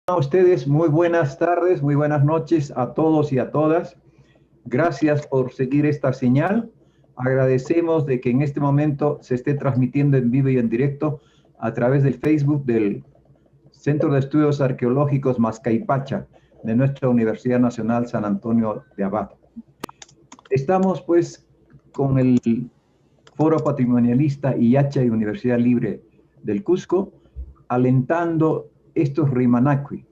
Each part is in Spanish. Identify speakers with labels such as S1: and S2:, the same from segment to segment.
S1: A ustedes, muy buenas tardes, muy buenas noches a todos y a todas. Gracias por seguir esta señal. Agradecemos de que en este momento se esté transmitiendo en vivo y en directo a través del Facebook del Centro de Estudios Arqueológicos Mascaipacha de nuestra Universidad Nacional San Antonio de Abad. Estamos pues con el Foro Patrimonialista IACHA y Universidad Libre del Cusco, alentando estos Rimanacui.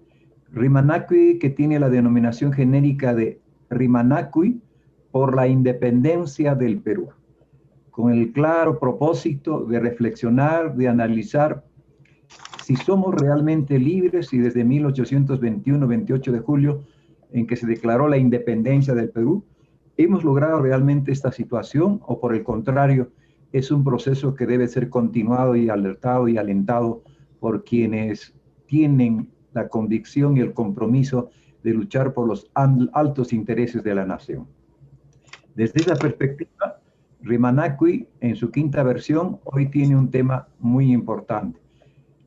S1: Rimanacui que tiene la denominación genérica de Rimanacui por la independencia del Perú, con el claro propósito de reflexionar, de analizar si somos realmente libres y desde 1821, 28 de julio, en que se declaró la independencia del Perú, hemos logrado realmente esta situación o por el contrario, es un proceso que debe ser continuado y alertado y alentado por quienes tienen la convicción y el compromiso de luchar por los altos intereses de la nación. Desde esa perspectiva, Rimanacui, en su quinta versión, hoy tiene un tema muy importante: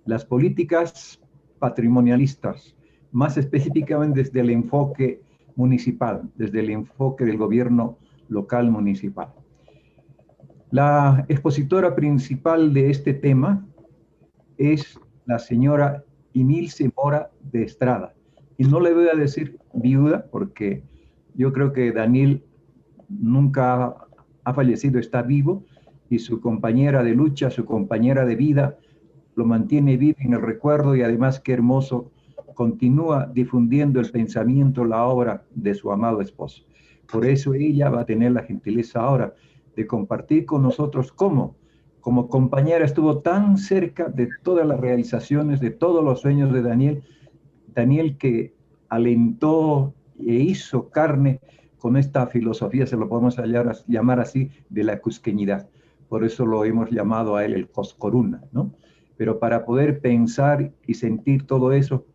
S1: las políticas patrimonialistas, más específicamente desde el enfoque municipal, desde el enfoque del gobierno local municipal. La expositora principal de este tema es la señora Emilce Mora de Estrada. Y no le voy a decir viuda, porque yo creo que Daniel nunca ha fallecido, está vivo, y su compañera de lucha, su compañera de vida, lo mantiene vivo en el recuerdo y además qué hermoso, continúa difundiendo el pensamiento, la obra de su amado esposo. Por eso ella va a tener la gentileza ahora de compartir con nosotros cómo, como compañera, estuvo tan cerca de todas las realizaciones, de todos los sueños de Daniel, Daniel que alentó e hizo carne con esta filosofía, se lo podemos llamar así, de la cusqueñidad. Por eso lo hemos llamado a él el Coscoruna, ¿no? Pero para poder pensar y sentir todo eso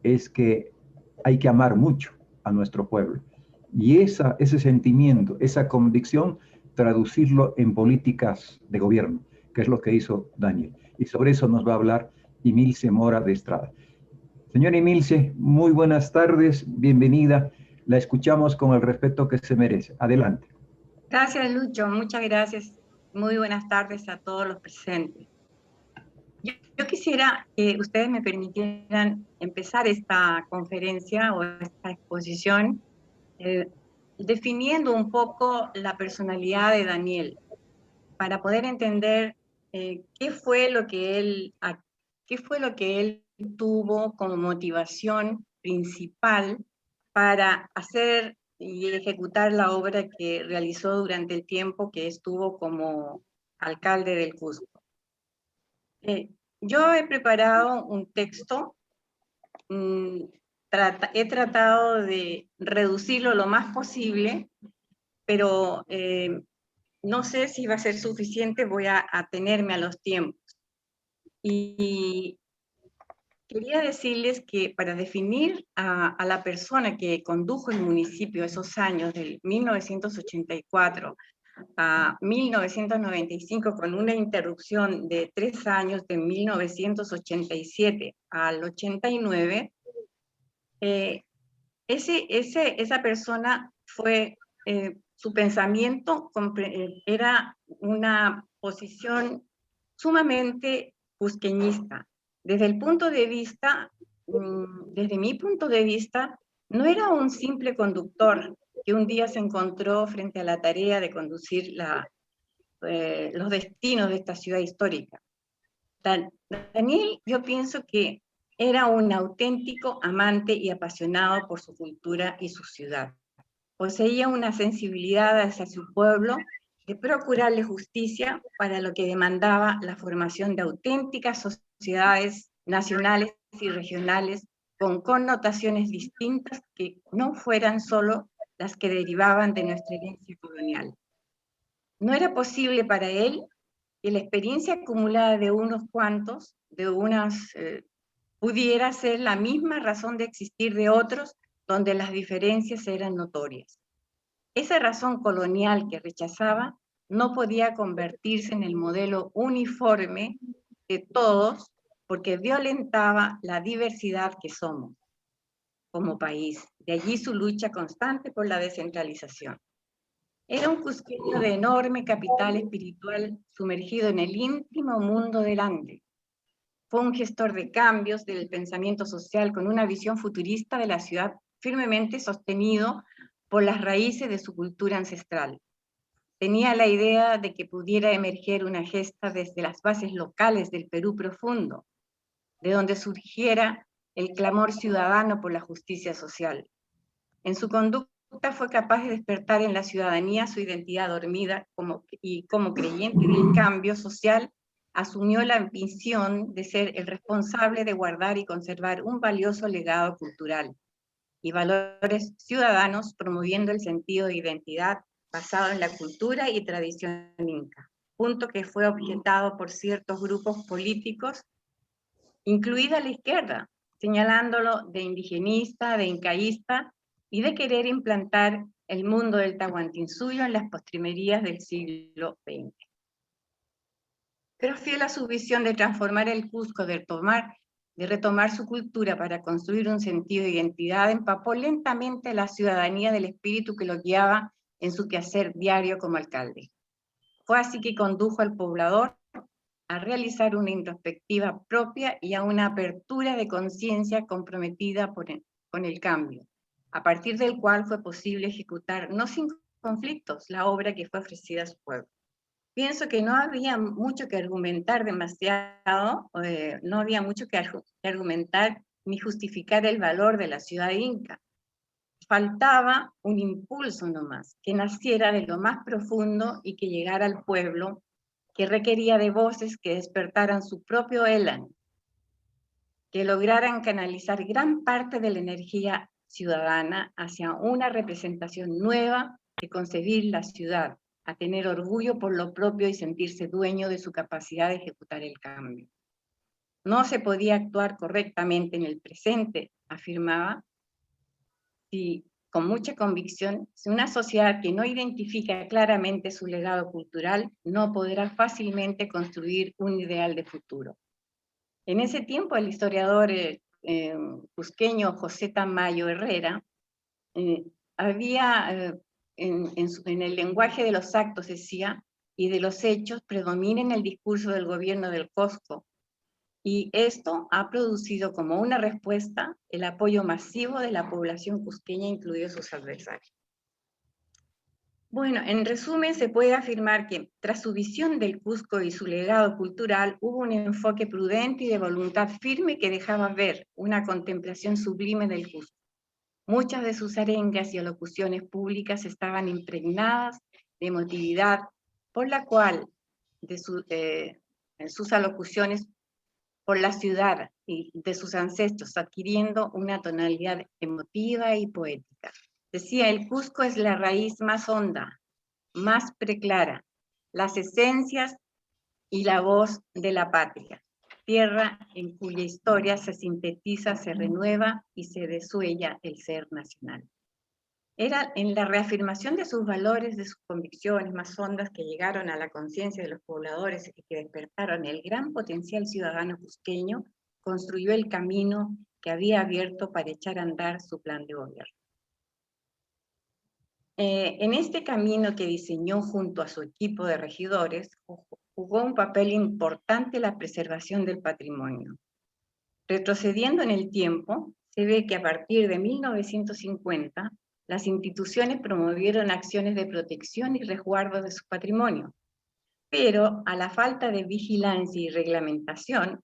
S1: es que hay que amar mucho a nuestro pueblo. Y ese sentimiento, esa convicción, traducirlo en políticas de gobierno, que es lo que hizo Daniel. Y sobre eso nos va a hablar Emilce Mora de Estrada. Señora Emilce, muy buenas tardes, bienvenida. La escuchamos con el respeto que se merece. Adelante.
S2: Gracias, Lucho. Muchas gracias. Muy buenas tardes a todos los presentes. Yo quisiera que ustedes me permitieran empezar esta conferencia o esta exposición eh, definiendo un poco la personalidad de Daniel para poder entender qué fue lo que él tuvo como motivación principal para hacer y ejecutar la obra que realizó durante el tiempo que estuvo como alcalde del Cusco. Yo he preparado un texto, he tratado de reducirlo lo más posible, pero no sé si va a ser suficiente, voy a atenerme a los tiempos. Y quería decirles que para definir a la persona que condujo el municipio esos años, del 1984 a 1995, con una interrupción de 3 años, de 1987 al 89, esa persona fue, su pensamiento era una posición sumamente cusqueñista. Desde el punto de vista, desde mi punto de vista, no era un simple conductor que un día se encontró frente a la tarea de conducir los destinos de esta ciudad histórica. Daniel, yo pienso que era un auténtico amante y apasionado por su cultura y su ciudad. Poseía una sensibilidad hacia su pueblo de procurarle justicia para lo que demandaba la formación de auténticas sociedades nacionales y regionales con connotaciones distintas que no fueran solo las que derivaban de nuestra herencia colonial. No era posible para él que la experiencia acumulada de unos cuantos, pudiera ser la misma razón de existir de otros, donde las diferencias eran notorias. Esa razón colonial que rechazaba no podía convertirse en el modelo uniforme de todos, porque violentaba la diversidad que somos como país. De allí su lucha constante por la descentralización. Era un cusqueño de enorme capital espiritual sumergido en el íntimo mundo del Ande. Fue un gestor de cambios del pensamiento social con una visión futurista de la ciudad firmemente sostenido por las raíces de su cultura ancestral. Tenía la idea de que pudiera emerger una gesta desde las bases locales del Perú profundo, de donde surgiera el clamor ciudadano por la justicia social. En su conducta fue capaz de despertar en la ciudadanía su identidad dormida y como creyente del cambio social, asumió la misión de ser el responsable de guardar y conservar un valioso legado cultural y valores ciudadanos, promoviendo el sentido de identidad basado en la cultura y tradición inca, punto que fue objetado por ciertos grupos políticos, incluida la izquierda, señalándolo de indigenista, de incaísta, y de querer implantar el mundo del Tahuantinsuyo en las postrimerías del siglo XX. Pero fiel a su visión de transformar el Cusco, de retomar su cultura para construir un sentido de identidad, empapó lentamente a la ciudadanía del espíritu que lo guiaba en su quehacer diario como alcalde. Fue así que condujo al poblador a realizar una introspectiva propia y a una apertura de conciencia comprometida con el cambio, a partir del cual fue posible ejecutar, no sin conflictos, la obra que fue ofrecida a su pueblo. Pienso que no había mucho que argumentar demasiado, no había mucho que argumentar ni justificar el valor de la ciudad inca. Faltaba un impulso nomás, que naciera de lo más profundo y que llegara al pueblo, que requería de voces que despertaran su propio élan, que lograran canalizar gran parte de la energía ciudadana hacia una representación nueva de concebir la ciudad, a tener orgullo por lo propio y sentirse dueño de su capacidad de ejecutar el cambio. No se podía actuar correctamente en el presente, afirmaba, con mucha convicción, si una sociedad que no identifica claramente su legado cultural no podrá fácilmente construir un ideal de futuro. En ese tiempo, el historiador cusqueño José Tamayo Herrera había, en el lenguaje de los actos decía, y de los hechos predomina en el discurso del gobierno del Cusco, y esto ha producido como una respuesta el apoyo masivo de la población cusqueña, incluidos sus adversarios. Bueno, en resumen, se puede afirmar que tras su visión del Cusco y su legado cultural, hubo un enfoque prudente y de voluntad firme que dejaba ver una contemplación sublime del Cusco. Muchas de sus arengas y alocuciones públicas estaban impregnadas de emotividad, por la cual en sus alocuciones por la ciudad y de sus ancestros, adquiriendo una tonalidad emotiva y poética. Decía, el Cusco es la raíz más honda, más preclara, las esencias y la voz de la patria, tierra en cuya historia se sintetiza, se renueva y se desuella el ser nacional. Era en la reafirmación de sus valores, de sus convicciones más hondas que llegaron a la conciencia de los pobladores y que despertaron el gran potencial ciudadano cusqueño, construyó el camino que había abierto para echar a andar su plan de gobierno. En este camino que diseñó junto a su equipo de regidores, jugó un papel importante la preservación del patrimonio. Retrocediendo en el tiempo, se ve que a partir de 1950, las instituciones promovieron acciones de protección y resguardo de su patrimonio, pero a la falta de vigilancia y reglamentación,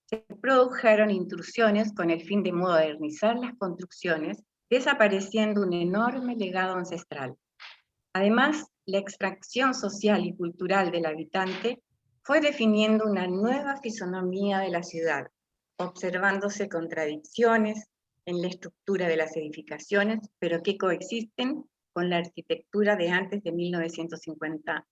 S2: se produjeron intrusiones con el fin de modernizar las construcciones, desapareciendo un enorme legado ancestral. Además, la extracción social y cultural del habitante fue definiendo una nueva fisonomía de la ciudad, observándose contradicciones en la estructura de las edificaciones, pero que coexisten con la arquitectura de antes de 1950.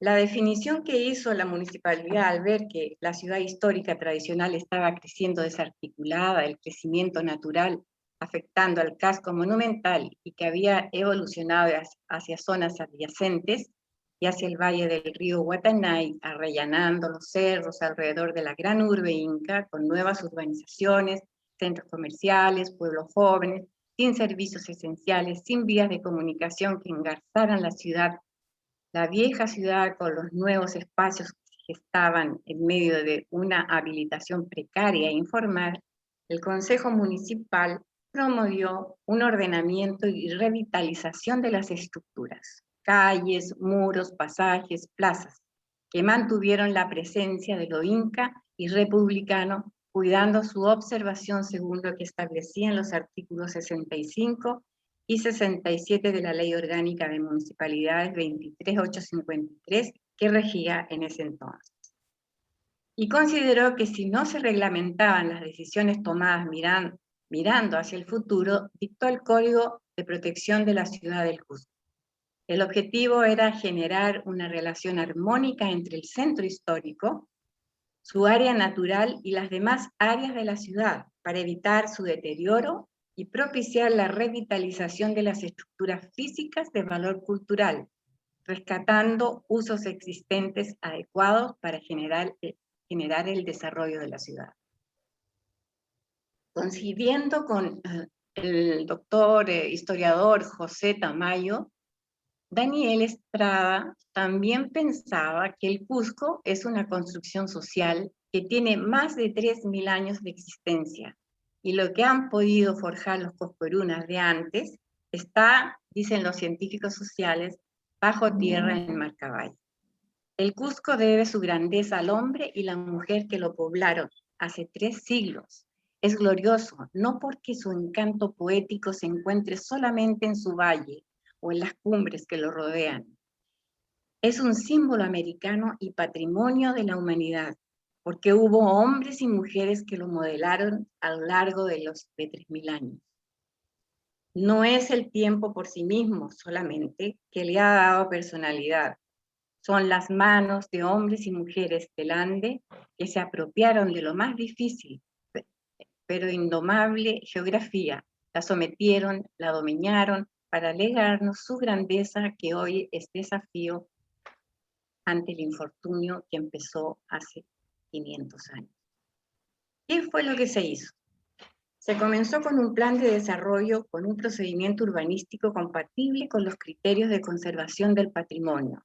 S2: La definición que hizo la municipalidad al ver que la ciudad histórica tradicional estaba creciendo desarticulada, el crecimiento natural afectando al casco monumental y que había evolucionado hacia zonas adyacentes, y hacia el valle del río Guatanay, arrellanando los cerros alrededor de la gran urbe inca, con nuevas urbanizaciones, centros comerciales, pueblos jóvenes, sin servicios esenciales, sin vías de comunicación que engarzaran la ciudad, la vieja ciudad con los nuevos espacios que estaban en medio de una habilitación precaria e informal, el Consejo Municipal promovió un ordenamiento y revitalización de las estructuras, calles, muros, pasajes, plazas, que mantuvieron la presencia de lo inca y republicano, cuidando su observación según lo que establecían los artículos 65 y 67 de la Ley Orgánica de Municipalidades 23853, que regía en ese entonces. Y consideró que si no se reglamentaban las decisiones tomadas mirando hacia el futuro, dictó el Código de Protección de la Ciudad del Cusco. El objetivo era generar una relación armónica entre el centro histórico, su área natural y las demás áreas de la ciudad, para evitar su deterioro y propiciar la revitalización de las estructuras físicas de valor cultural, rescatando usos existentes adecuados para generar el desarrollo de la ciudad. Coincidiendo con el doctor historiador José Tamayo, Daniel Estrada también pensaba que el Cusco es una construcción social que tiene más de 3.000 años de existencia, y lo que han podido forjar los coscorunas de antes está, dicen los científicos sociales, bajo tierra en Marcabayo. El Cusco debe su grandeza al hombre y la mujer que lo poblaron hace 3 siglos. Es glorioso, no porque su encanto poético se encuentre solamente en su valle o en las cumbres que lo rodean. Es un símbolo americano y patrimonio de la humanidad, porque hubo hombres y mujeres que lo modelaron a lo largo de 3.000 años. No es el tiempo por sí mismo solamente que le ha dado personalidad. Son las manos de hombres y mujeres del Ande que se apropiaron de lo más difícil, pero indomable geografía, la sometieron, la dominaron para legarnos su grandeza, que hoy es desafío ante el infortunio que empezó hace 500 años. ¿Qué fue lo que se hizo? Se comenzó con un plan de desarrollo con un procedimiento urbanístico compatible con los criterios de conservación del patrimonio,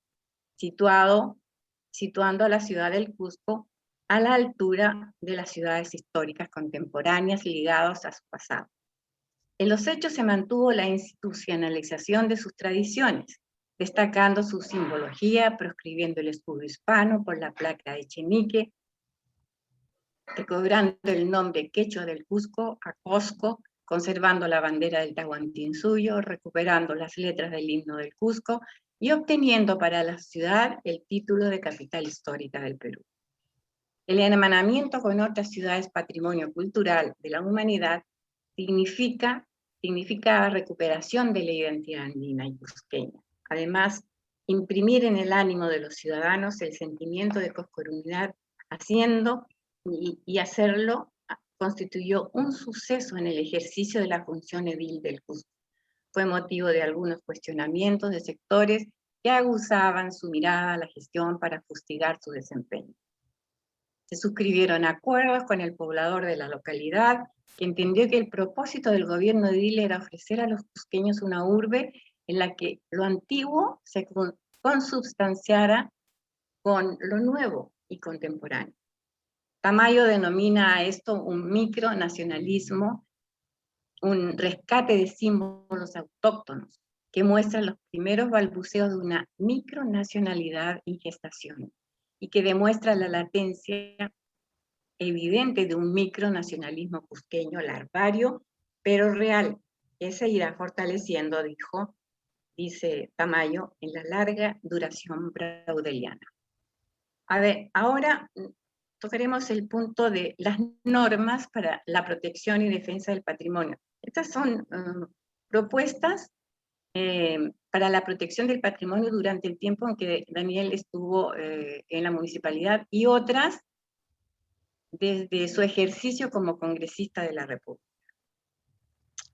S2: situando a la ciudad del Cusco a la altura de las ciudades históricas contemporáneas ligadas a su pasado. En los hechos se mantuvo la institucionalización de sus tradiciones, destacando su simbología, proscribiendo el escudo hispano por la placa de Chenique, recobrando el nombre quechua del Cusco a Cosco, conservando la bandera del Tahuantinsuyo, recuperando las letras del himno del Cusco y obteniendo para la ciudad el título de capital histórica del Perú. El hermanamiento con otras ciudades patrimonio cultural de la humanidad significa recuperación de la identidad andina y cusqueña. Además, imprimir en el ánimo de los ciudadanos el sentimiento de coscorunidad, y hacerlo constituyó un suceso en el ejercicio de la función edil del Cusco. Fue motivo de algunos cuestionamientos de sectores que aguzaban su mirada a la gestión para fustigar su desempeño. Se suscribieron acuerdos con el poblador de la localidad, que entendió que el propósito del gobierno edil era ofrecer a los cusqueños una urbe en la que lo antiguo se consubstanciara con lo nuevo y contemporáneo. Tamayo denomina a esto un micronacionalismo, un rescate de símbolos autóctonos, que muestran los primeros balbuceos de una micronacionalidad en gestación, y que demuestra la latencia evidente de un micronacionalismo cusqueño larvario, pero real, que se irá fortaleciendo, dice Tamayo, en la larga duración braudeliana. A ver, ahora tocaremos el punto de las normas para la protección y defensa del patrimonio. Estas son propuestas para la protección del patrimonio durante el tiempo en que Daniel estuvo en la municipalidad, y otras desde su ejercicio como congresista de la República.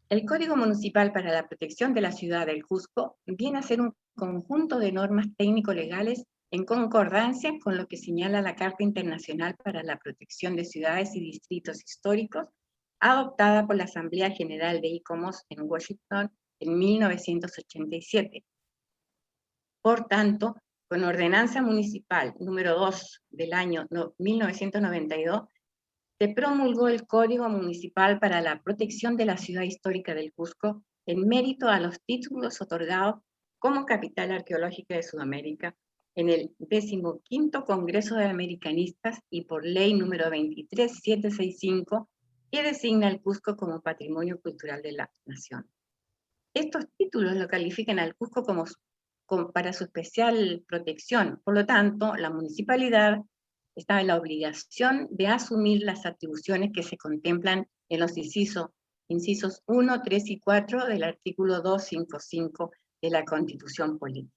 S2: El Código Municipal para la Protección de la Ciudad del Cusco viene a ser un conjunto de normas técnico-legales en concordancia con lo que señala la Carta Internacional para la Protección de Ciudades y Distritos Históricos, adoptada por la Asamblea General de ICOMOS en Washington en 1987. Por tanto, con Ordenanza Municipal número 2 del año 1992, se promulgó el Código Municipal para la Protección de la Ciudad Histórica del Cusco en mérito a los títulos otorgados como Capital Arqueológica de Sudamérica en el 15º Congreso de Americanistas y por ley número 23765, que designa el Cusco como Patrimonio Cultural de la Nación. Estos títulos lo califican al Cusco como para su especial protección. Por lo tanto, la municipalidad está en la obligación de asumir las atribuciones que se contemplan en los incisos 1, 3 y 4 del artículo 255 de la Constitución Política.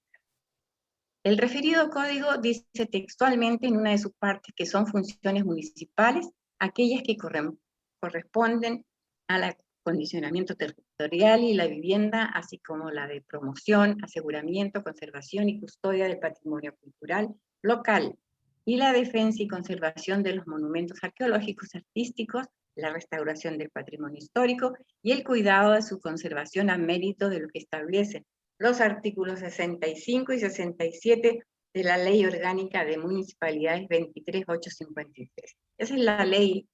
S2: El referido código dice textualmente en una de sus partes que son funciones municipales aquellas que corresponden al acondicionamiento territorial y la vivienda, así como la de promoción, aseguramiento, conservación y custodia del patrimonio cultural local, y la defensa y conservación de los monumentos arqueológicos artísticos, la restauración del patrimonio histórico y el cuidado de su conservación a mérito de lo que establecen los artículos 65 y 67 de la Ley Orgánica de Municipalidades 23853. Esa es la ley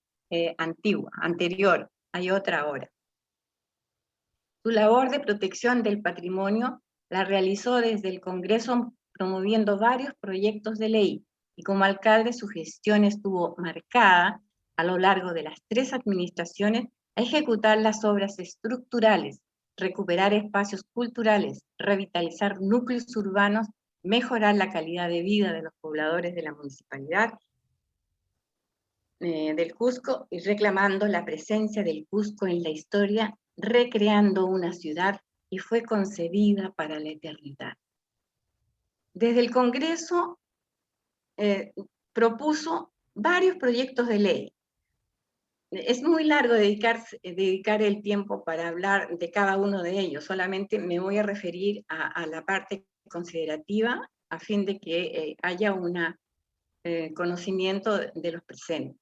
S2: anterior, hay otra ahora. Su labor de protección del patrimonio la realizó desde el Congreso promoviendo varios proyectos de ley, y como alcalde su gestión estuvo marcada a lo largo de las 3 administraciones a ejecutar las obras estructurales, recuperar espacios culturales, revitalizar núcleos urbanos, mejorar la calidad de vida de los pobladores de la municipalidad del Cusco y reclamando la presencia del Cusco en la historia, recreando una ciudad que fue concebida para la eternidad. Desde el Congreso propuso varios proyectos de ley. Es muy largo dedicar el tiempo para hablar de cada uno de ellos, solamente me voy a referir a la parte considerativa a fin de que haya un conocimiento de los presentes.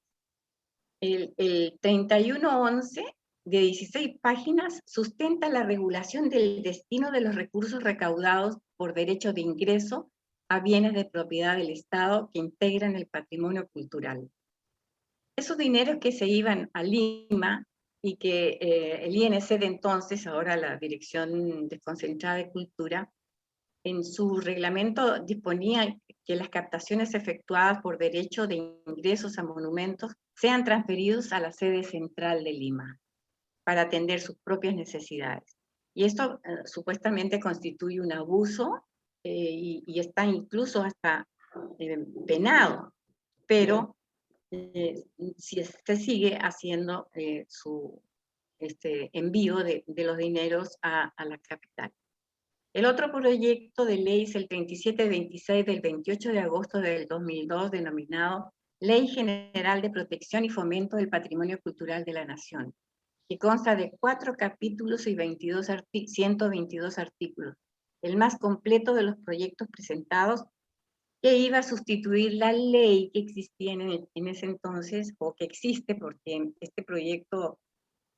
S2: El 3111 de 16 páginas sustenta la regulación del destino de los recursos recaudados por derecho de ingreso a bienes de propiedad del Estado que integran el patrimonio cultural. Esos dineros que se iban a Lima y que el INC de entonces, ahora la Dirección Desconcentrada de Cultura, en su reglamento disponía que las captaciones efectuadas por derecho de ingresos a monumentos sean transferidos a la sede central de Lima para atender sus propias necesidades. Y esto supuestamente constituye un abuso y está incluso hasta penado, pero si se sigue haciendo su envío de los dineros a la capital. El otro proyecto de ley es el 3726 del 28 de agosto del 2002, denominado Ley General de Protección y Fomento del Patrimonio Cultural de la Nación, que consta de 4 capítulos y 122 artículos, el más completo de los proyectos presentados, que iba a sustituir la ley que existía en ese entonces, o que existe, porque este proyecto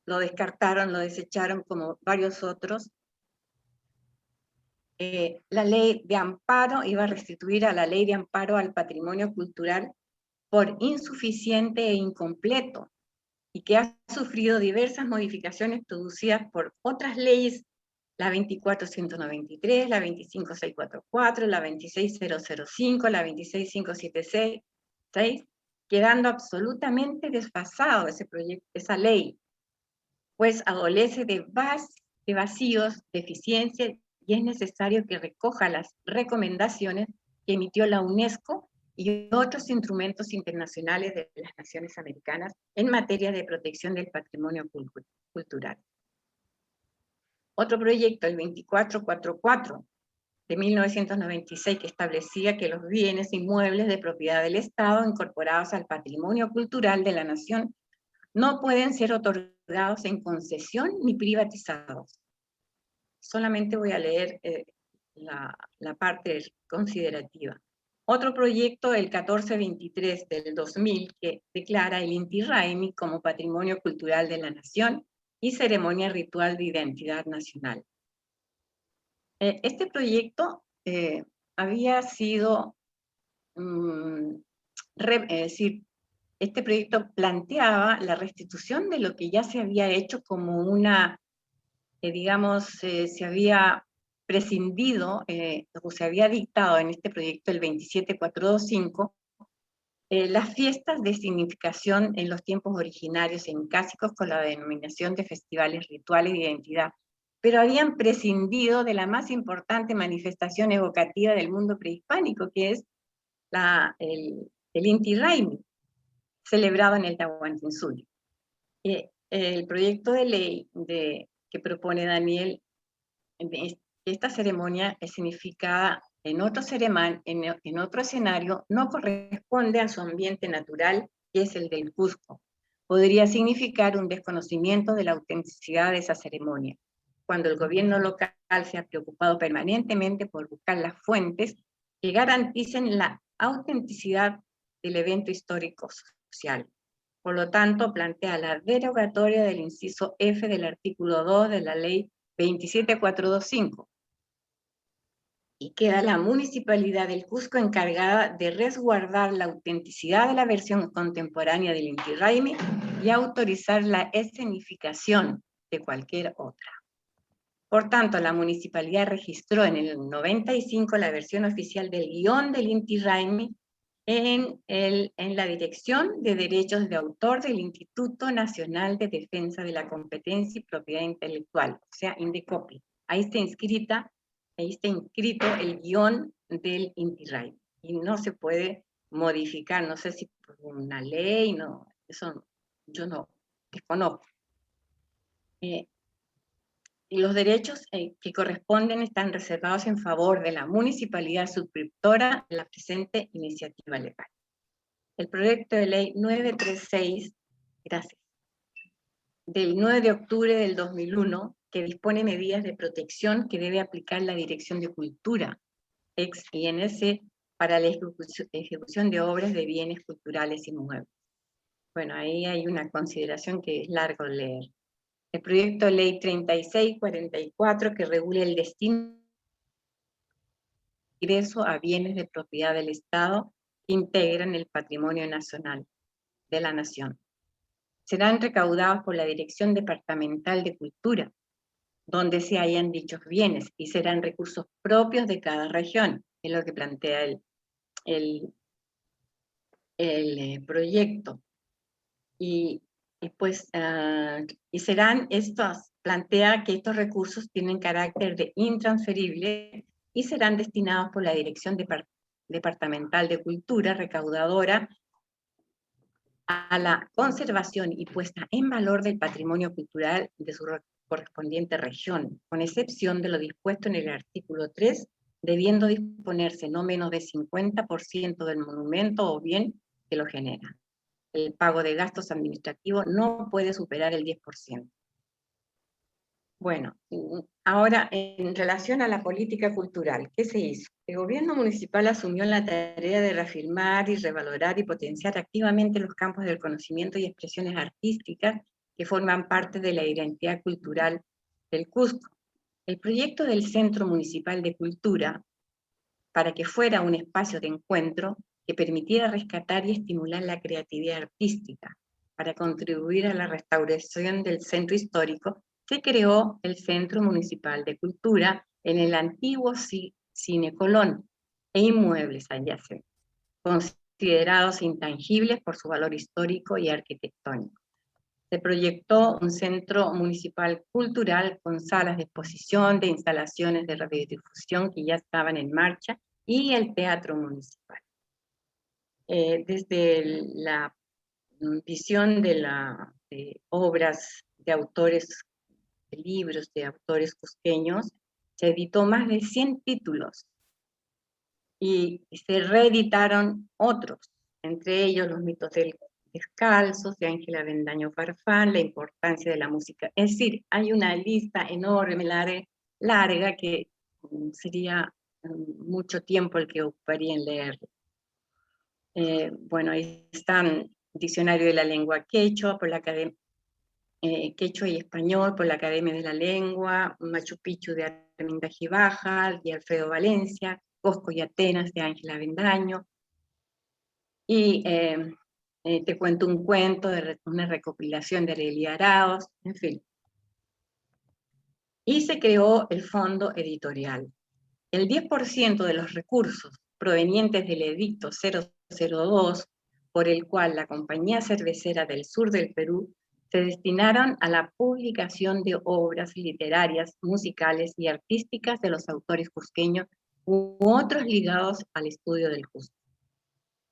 S2: lo descartaron, lo desecharon como varios otros. La ley de amparo iba a restituir a la ley de amparo al patrimonio cultural por insuficiente e incompleto, y que ha sufrido diversas modificaciones producidas por otras leyes, la 24193, la 25644, la 26005, la 26576, quedando absolutamente desfasado esa ley, pues adolece de vacíos, deficiencias, y es necesario que recoja las recomendaciones que emitió la UNESCO y otros instrumentos internacionales de las Naciones Americanas en materia de protección del patrimonio cultural. Otro proyecto, el 2444 de 1996, que establecía que los bienes inmuebles de propiedad del Estado incorporados al patrimonio cultural de la Nación no pueden ser otorgados en concesión ni privatizados. Solamente voy a leer la parte considerativa. Otro proyecto, el 1423 del 2000, que declara el Inti Raymi como Patrimonio Cultural de la Nación y ceremonia ritual de identidad nacional. Este proyecto había sido, este proyecto planteaba la restitución de lo que ya se había hecho como una, digamos, se había prescindido, o se había dictado en este proyecto el 27425, las fiestas de significación en los tiempos originarios encásicos con la denominación de festivales rituales de identidad, pero habían prescindido de la más importante manifestación evocativa del mundo prehispánico, que es el Inti Raymi, celebrado en el Tahuantinsuyo. El proyecto de ley que propone Daniel, esta ceremonia es significada en otro escenario, no corresponde a su ambiente natural, que es el del Cusco. Podría significar un desconocimiento de la autenticidad de esa ceremonia, cuando el gobierno local se ha preocupado permanentemente por buscar las fuentes que garanticen la autenticidad del evento histórico social. Por lo tanto, plantea la derogatoria del inciso F del artículo 2 de la ley 27425. Y queda la Municipalidad del Cusco encargada de resguardar la autenticidad de la versión contemporánea del Inti Raymi y autorizar la escenificación de cualquier otra. Por tanto, la Municipalidad registró en el 95 la versión oficial del guión del Inti Raymi en la Dirección de Derechos de Autor del Instituto Nacional de Defensa de la Competencia y Propiedad Intelectual, o sea, INDECOPI. Ahí está inscrito el guión del Inti Raymi, y no se puede modificar, no sé si por una ley, no, eso yo no desconozco. Y los derechos que corresponden están reservados en favor de la municipalidad suscriptora de la presente iniciativa legal. El proyecto de ley 936, gracias, del 9 de octubre del 2001, que dispone medidas de protección que debe aplicar la Dirección de Cultura, ex-INC, para la ejecución de obras de bienes culturales inmuebles. Bueno, ahí hay una consideración que es largo leer. El proyecto de ley 3644, que regula el destino de ingreso a bienes de propiedad del Estado que integran el patrimonio nacional de la Nación. Serán recaudados por la Dirección Departamental de Cultura, donde se hayan dichos bienes, y serán recursos propios de cada región, es lo que plantea el proyecto. Y serán estos, plantea que estos recursos tienen carácter de intransferible y serán destinados por la Dirección Departamental de Cultura recaudadora a la conservación y puesta en valor del patrimonio cultural de su correspondiente región, con excepción de lo dispuesto en el artículo 3, debiendo disponerse no menos de 50% del monumento o bien que lo genera. El pago de gastos administrativos no puede superar el 10%. Bueno, ahora en relación a la política cultural, ¿qué se hizo? El gobierno municipal asumió la tarea de reafirmar y revalorar y potenciar activamente los campos del conocimiento y expresiones artísticas que forman parte de la identidad cultural del Cusco. El proyecto del Centro Municipal de Cultura, para que fuera un espacio de encuentro que permitiera rescatar y estimular la creatividad artística, para contribuir a la restauración del centro histórico, se creó el Centro Municipal de Cultura en el antiguo Cine Colón e inmuebles adyacentes, considerados intangibles por su valor histórico y arquitectónico. Se proyectó un centro municipal cultural con salas de exposición, de instalaciones de radiodifusión que ya estaban en marcha, y el teatro municipal. Desde la visión de obras de autores, de libros de autores cusqueños, se editó más de 100 títulos y se reeditaron otros, entre ellos Los mitos del Descalzos, de Ángela Avendaño Farfán, La importancia de la música. Es decir, hay una lista enorme, larga, que sería mucho tiempo el que ocuparía en leerlo. Bueno, ahí están Diccionario de la Lengua Quechua, por la Academia Quechua y Español, por la Academia de la Lengua, Machu Picchu de Arminda Gibaja y Alfredo Valencia, Cosco y Atenas de Ángela Avendaño, y Te cuento un cuento, una recopilación de Arelia Araoz, en fin. Y se creó el fondo editorial. El 10% de los recursos provenientes del edicto 002, por el cual la Compañía Cervecera del Sur del Perú se destinaron a la publicación de obras literarias, musicales y artísticas de los autores cusqueños u otros ligados al estudio del Cusco.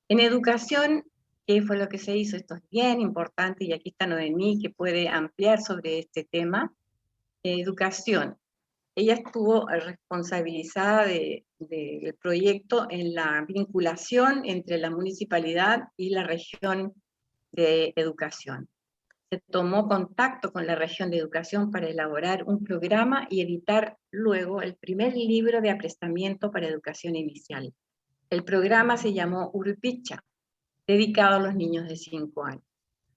S2: En educación, ¿qué fue lo que se hizo? Esto es bien importante y aquí está Noemí que puede ampliar sobre este tema. Educación. Ella estuvo responsabilizada del proyecto en la vinculación entre la municipalidad y la región de educación. Se tomó contacto con la región de educación para elaborar un programa y editar luego el primer libro de aprestamiento para educación inicial. El programa se llamó Urupicha, dedicado a los niños de 5 años.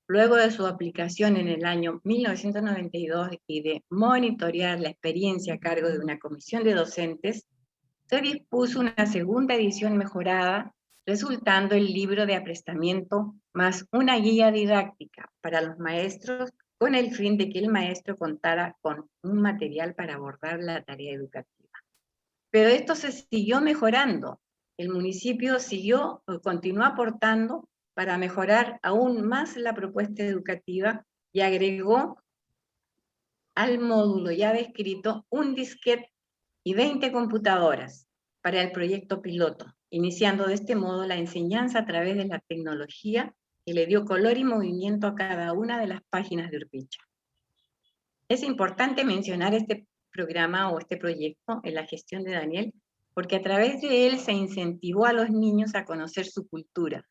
S2: Luego de su aplicación en el año 1992 y de monitorear la experiencia a cargo de una comisión de docentes, se dispuso una segunda edición mejorada, resultando el libro de aprestamiento más una guía didáctica para los maestros con el fin de que el maestro contara con un material para abordar la tarea educativa. Pero esto se siguió mejorando. El municipio continuó aportando para mejorar aún más la propuesta educativa y agregó al módulo ya descrito un disquete y 20 computadoras para el proyecto piloto, iniciando de este modo la enseñanza a través de la tecnología que le dio color y movimiento a cada una de las páginas de Urpicha. Es importante mencionar este programa o este proyecto en la gestión de Daniel, porque a través de él se incentivó a los niños a conocer su cultura,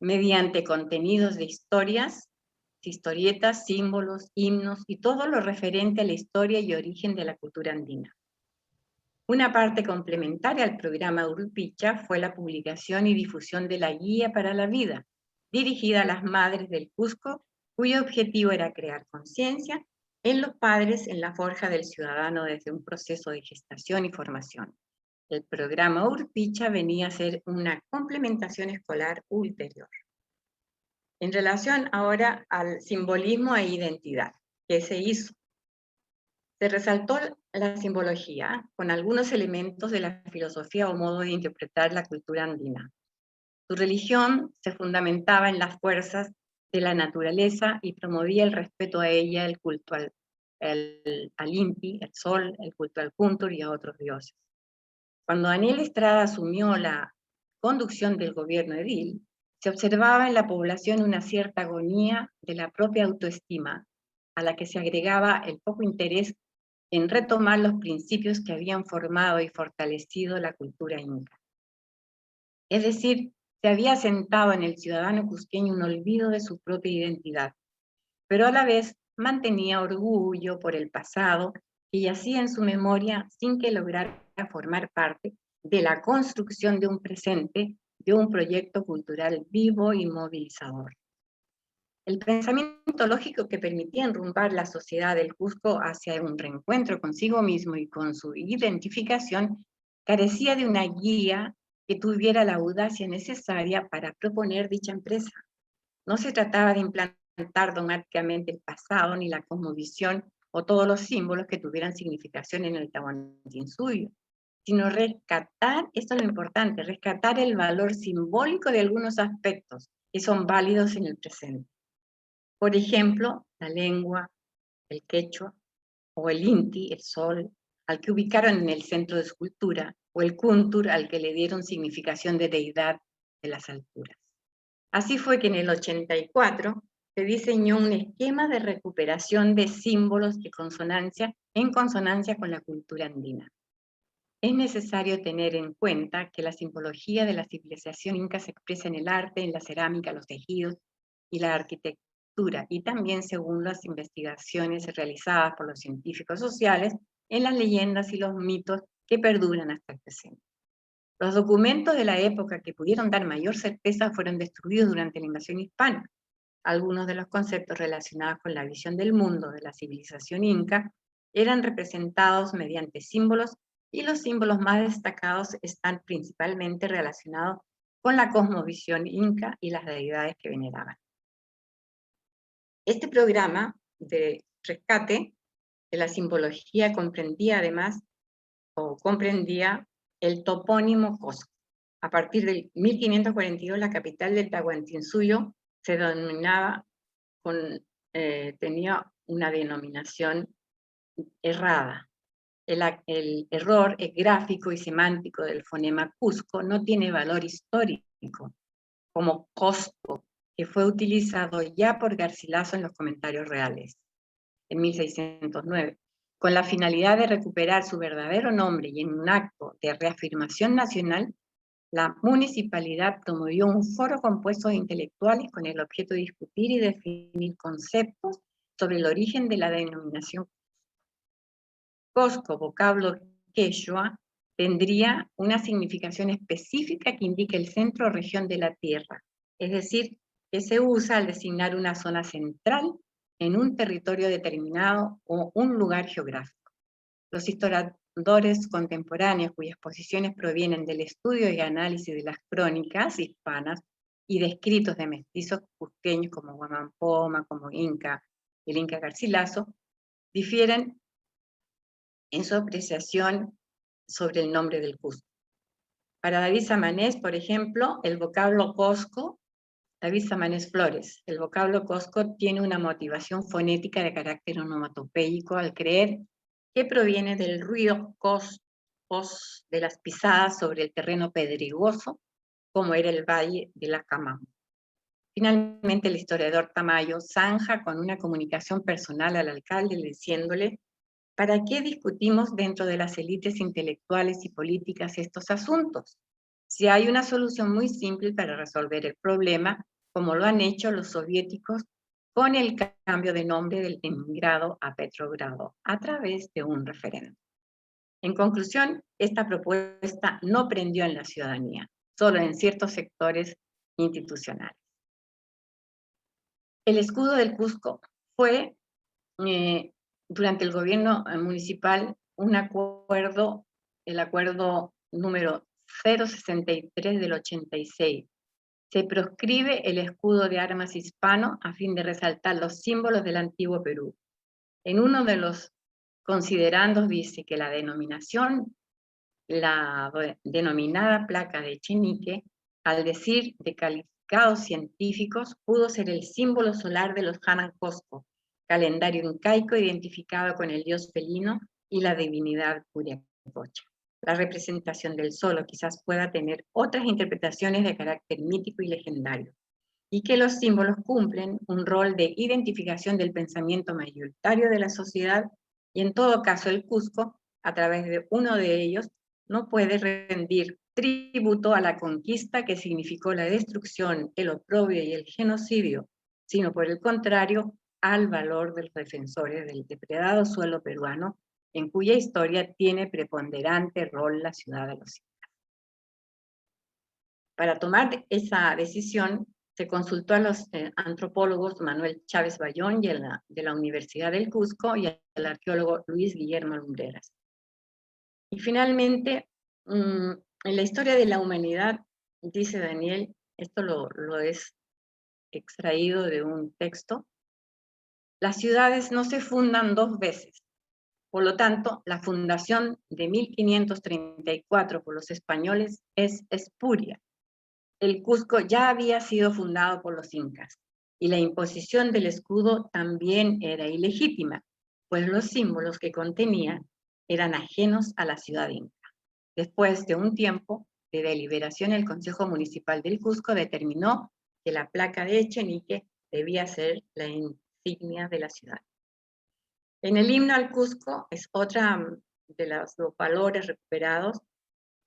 S2: mediante contenidos de historietas, símbolos, himnos y todo lo referente a la historia y origen de la cultura andina. Una parte complementaria al programa Urupicha fue la publicación y difusión de la Guía para la Vida, dirigida a las madres del Cusco, cuyo objetivo era crear conciencia en los padres en la forja del ciudadano desde un proceso de gestación y formación. El programa Urupicha venía a ser una complementación escolar ulterior. En relación ahora al simbolismo e identidad, ¿qué se hizo? Se resaltó la simbología con algunos elementos de la filosofía o modo de interpretar la cultura andina. Su religión se fundamentaba en las fuerzas de la naturaleza y promovía el respeto a ella, el culto al Inti, el sol, el culto al Kuntur y a otros dioses. Cuando Daniel Estrada asumió la conducción del gobierno edil, se observaba en la población una cierta agonía de la propia autoestima, a la que se agregaba el poco interés en retomar los principios que habían formado y fortalecido la cultura inca. Es decir, se había asentado en el ciudadano cusqueño un olvido de su propia identidad, pero a la vez mantenía orgullo por el pasado que yacía en su memoria sin que lograra formar parte de la construcción de un presente, de un proyecto cultural vivo y movilizador. El pensamiento lógico que permitía enrumbar la sociedad del Cusco hacia un reencuentro consigo mismo y con su identificación carecía de una guía que tuviera la audacia necesaria para proponer dicha empresa. No se trataba de implantar dogmáticamente el pasado ni la cosmovisión o todos los símbolos que tuvieran significación en el Tahuantinsuyo, sino rescatar, esto es lo importante, rescatar el valor simbólico de algunos aspectos que son válidos en el presente. Por ejemplo, la lengua, el quechua, o el inti, el sol, al que ubicaron en el centro de su cultura, o el kuntur, al que le dieron significación de deidad de las alturas. Así fue que en el 84 se diseñó un esquema de recuperación de símbolos en consonancia con la cultura andina. Es necesario tener en cuenta que la simbología de la civilización inca se expresa en el arte, en la cerámica, los tejidos, y la arquitectura, y también según las investigaciones realizadas por los científicos sociales en las leyendas y los mitos que perduran hasta el presente. Los documentos de la época que pudieron dar mayor certeza fueron destruidos durante la invasión hispana. Algunos de los conceptos relacionados con la visión del mundo de la civilización inca eran representados mediante símbolos, y los símbolos más destacados están principalmente relacionados con la cosmovisión inca y las deidades que veneraban. Este programa de rescate de la simbología comprendía el topónimo Cosco. A partir del 1542, la capital del Tahuantinsuyo se denominaba tenía una denominación errada. El error gráfico y semántico del fonema Cusco no tiene valor histórico, como Cosco, que fue utilizado ya por Garcilaso en los comentarios reales, en 1609, con la finalidad de recuperar su verdadero nombre y en un acto de reafirmación nacional. La municipalidad promovió un foro compuesto de intelectuales con el objeto de discutir y definir conceptos sobre el origen de la denominación. Cosco, vocablo quechua, tendría una significación específica que indica el centro o región de la tierra, es decir, que se usa al designar una zona central en un territorio determinado o un lugar geográfico. Los historiadores contemporáneos cuyas posiciones provienen del estudio y análisis de las crónicas hispanas y de escritos de mestizos cusqueños como Guamampoma, como Inca, el Inca Garcilaso, difieren en su apreciación sobre el nombre del Cusco. Para David Samanés, por ejemplo, el vocablo Cosco, David Samanés Flores, el vocablo Cosco tiene una motivación fonética de carácter onomatopéyico al creer que proviene del ruido cos de las pisadas sobre el terreno pedregoso, como era el valle de la Camam. Finalmente, el historiador Tamayo zanja con una comunicación personal al alcalde diciéndole: ¿para qué discutimos dentro de las élites intelectuales y políticas estos asuntos? Si hay una solución muy simple para resolver el problema, como lo han hecho los soviéticos con el cambio de nombre del Leningrado a Petrogrado a través de un referéndum. En conclusión, esta propuesta no prendió en la ciudadanía, solo en ciertos sectores institucionales. El escudo del Cusco fue, durante el gobierno municipal, el acuerdo número 063 del 86. Se proscribe el escudo de armas hispano a fin de resaltar los símbolos del antiguo Perú. En uno de los considerandos dice que la denominada placa de Echenique, al decir de calificados científicos, pudo ser el símbolo solar de los Hanan Cosco, calendario incaico identificado con el dios felino y la divinidad Curiacocha. La representación del sol quizás pueda tener otras interpretaciones de carácter mítico y legendario, y que los símbolos cumplen un rol de identificación del pensamiento mayoritario de la sociedad, y en todo caso el Cusco, a través de uno de ellos, no puede rendir tributo a la conquista que significó la destrucción, el oprobio y el genocidio, sino por el contrario, al valor de los defensores del depredado suelo peruano, en cuya historia tiene preponderante rol la ciudad de los incas. Para tomar esa decisión, se consultó a los antropólogos Manuel Chávez Bayón de la Universidad del Cusco y al arqueólogo Luis Guillermo Lumbreras. Y finalmente, en la historia de la humanidad, dice Daniel, esto lo es extraído de un texto: las ciudades no se fundan dos veces. Por lo tanto, la fundación de 1534 por los españoles es espuria. El Cusco ya había sido fundado por los incas, y la imposición del escudo también era ilegítima, pues los símbolos que contenía eran ajenos a la ciudad inca. Después de un tiempo de deliberación, el Consejo Municipal del Cusco determinó que la placa de Echenique debía ser la insignia de la ciudad. En el himno al Cusco, es otra de los valores recuperados.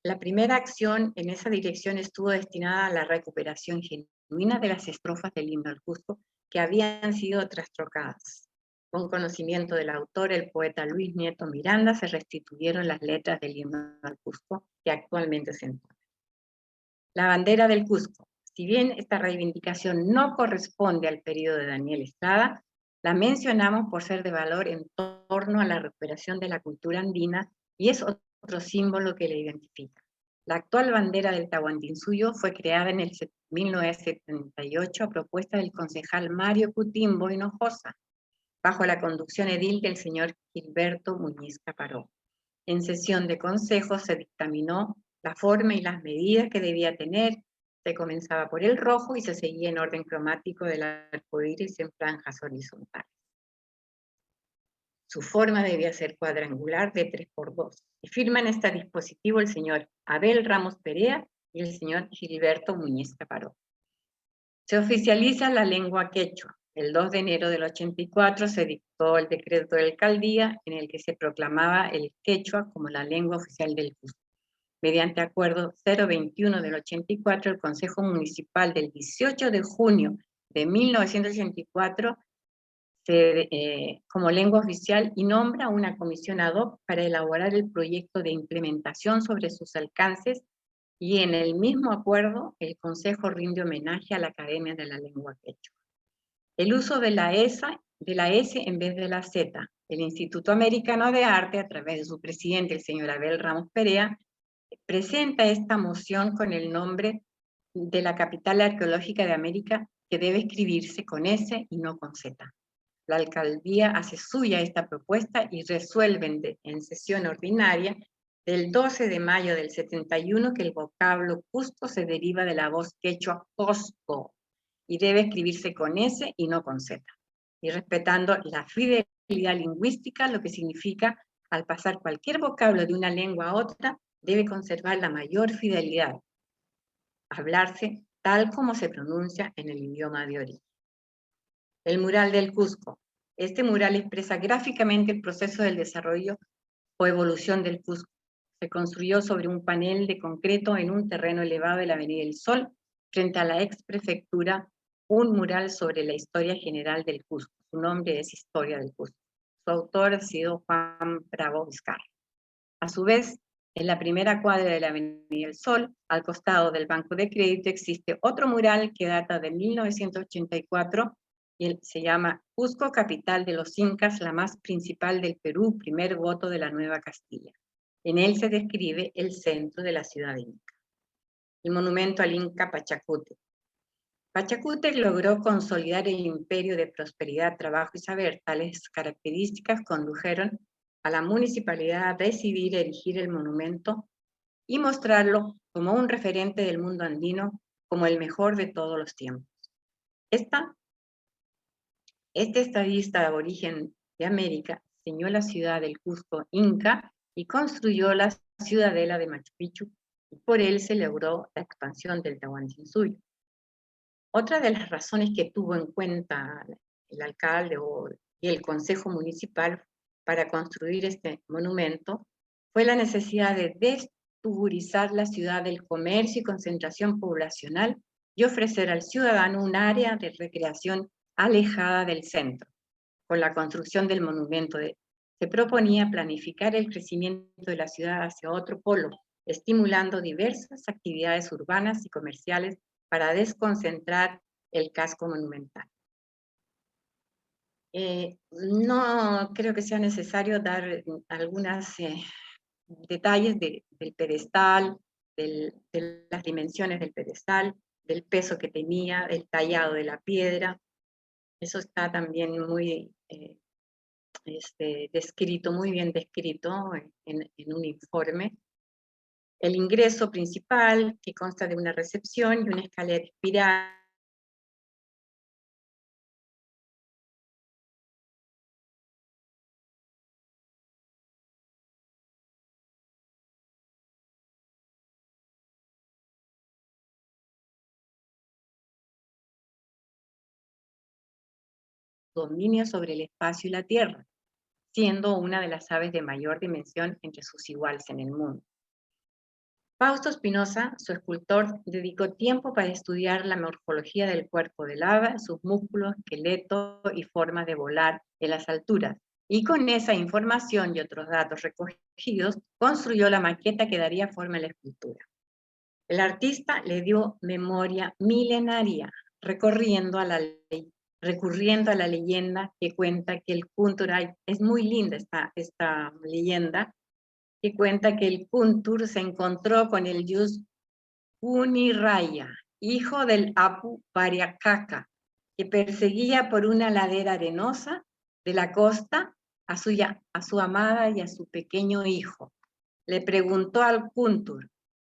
S2: La primera acción en esa dirección estuvo destinada a la recuperación genuina de las estrofas del himno al Cusco que habían sido trastrocadas. Con conocimiento del autor, el poeta Luis Nieto Miranda, se restituyeron las letras del himno al Cusco que actualmente se entonan. La bandera del Cusco. Si bien esta reivindicación no corresponde al periodo de Daniel Estrada, la mencionamos por ser de valor en torno a la recuperación de la cultura andina y es otro símbolo que la identifica. La actual bandera del Tahuantinsuyo fue creada en el 1978 a propuesta del concejal Mario Cutimbo Hinojosa, bajo la conducción edil del señor Gilberto Muñiz Caparó. En sesión de consejo se dictaminó la forma y las medidas que debía tener. Se comenzaba por el rojo y se seguía en orden cromático del arco iris en franjas horizontales. Su forma debía ser cuadrangular de 3×2. Y firman este dispositivo el señor Abel Ramos Perea y el señor Gilberto Muñiz Caparó. Se oficializa la lengua quechua. El 2 de enero del 84 se dictó el decreto de alcaldía en el que se proclamaba el quechua como la lengua oficial del Cusco. Mediante acuerdo 021 del 84, el Consejo Municipal del 18 de junio de 1984 como lengua oficial y nombra una comisión ad hoc para elaborar el proyecto de implementación sobre sus alcances, y en el mismo acuerdo el Consejo rinde homenaje a la Academia de la Lengua Quechua. El uso de la S en vez de la Z. El Instituto Americano de Arte, a través de su presidente, el señor Abel Ramos Perea, presenta esta moción con el nombre de la capital arqueológica de América, que debe escribirse con S y no con Z. La alcaldía hace suya esta propuesta y resuelven en sesión ordinaria del 12 de mayo del 71 que el vocablo Cusco se deriva de la voz quechua Cosco y debe escribirse con S y no con Z, y respetando la fidelidad lingüística, lo que significa al pasar cualquier vocablo de una lengua a otra, debe conservar la mayor fidelidad, hablarse tal como se pronuncia en el idioma de origen. El mural del Cusco. Este mural expresa gráficamente el proceso del desarrollo o evolución del Cusco. Se construyó sobre un panel de concreto en un terreno elevado de la Avenida del Sol, frente a la ex prefectura, un mural sobre la historia general del Cusco. Su nombre es Historia del Cusco. Su autor ha sido Juan Bravo Vizcarra. A su vez, en la primera cuadra de la Avenida del Sol, al costado del Banco de Crédito, existe otro mural que data de 1984 y se llama Cusco, capital de los Incas, la más principal del Perú, primer voto de la Nueva Castilla. En él se describe el centro de la ciudad inca. El monumento al Inca Pachacútec. Pachacútec logró consolidar el imperio de prosperidad, trabajo y saber. Tales características condujeron a la municipalidad a decidir erigir el monumento y mostrarlo como un referente del mundo andino, como el mejor de todos los tiempos. Este estadista de aborigen de América diseñó la ciudad del Cusco Inca y construyó la ciudadela de Machu Picchu, y por él se logró la expansión del Tahuantinsuyo. Otra de las razones que tuvo en cuenta el alcalde y el consejo municipal para construir este monumento fue la necesidad de destuburizar la ciudad del comercio y concentración poblacional y ofrecer al ciudadano un área de recreación alejada del centro. Con la construcción del monumento se proponía planificar el crecimiento de la ciudad hacia otro polo, estimulando diversas actividades urbanas y comerciales para desconcentrar el casco monumental. No creo que sea necesario dar algunos detalles del pedestal, de las dimensiones del pedestal, del peso que tenía, del tallado de la piedra. Eso está también muy descrito, muy bien descrito en un informe. El ingreso principal, que consta de una recepción y una escalera espiral, dominio sobre el espacio y la tierra, siendo una de las aves de mayor dimensión entre sus iguales en el mundo. Fausto Spinoza, su escultor, dedicó tiempo para estudiar la morfología del cuerpo del ave, sus músculos, esqueleto y forma de volar en las alturas. Y con esa información y otros datos recogidos, construyó la maqueta que daría forma a la escultura. El artista le dio memoria milenaria, recurriendo a la leyenda que cuenta que el Kunturay, es muy linda esta leyenda, que cuenta que el Kuntur se encontró con el dios Puniraya, hijo del Apu Pariakaka, que perseguía por una ladera arenosa de la costa a su amada y a su pequeño hijo. Le preguntó al Kuntur,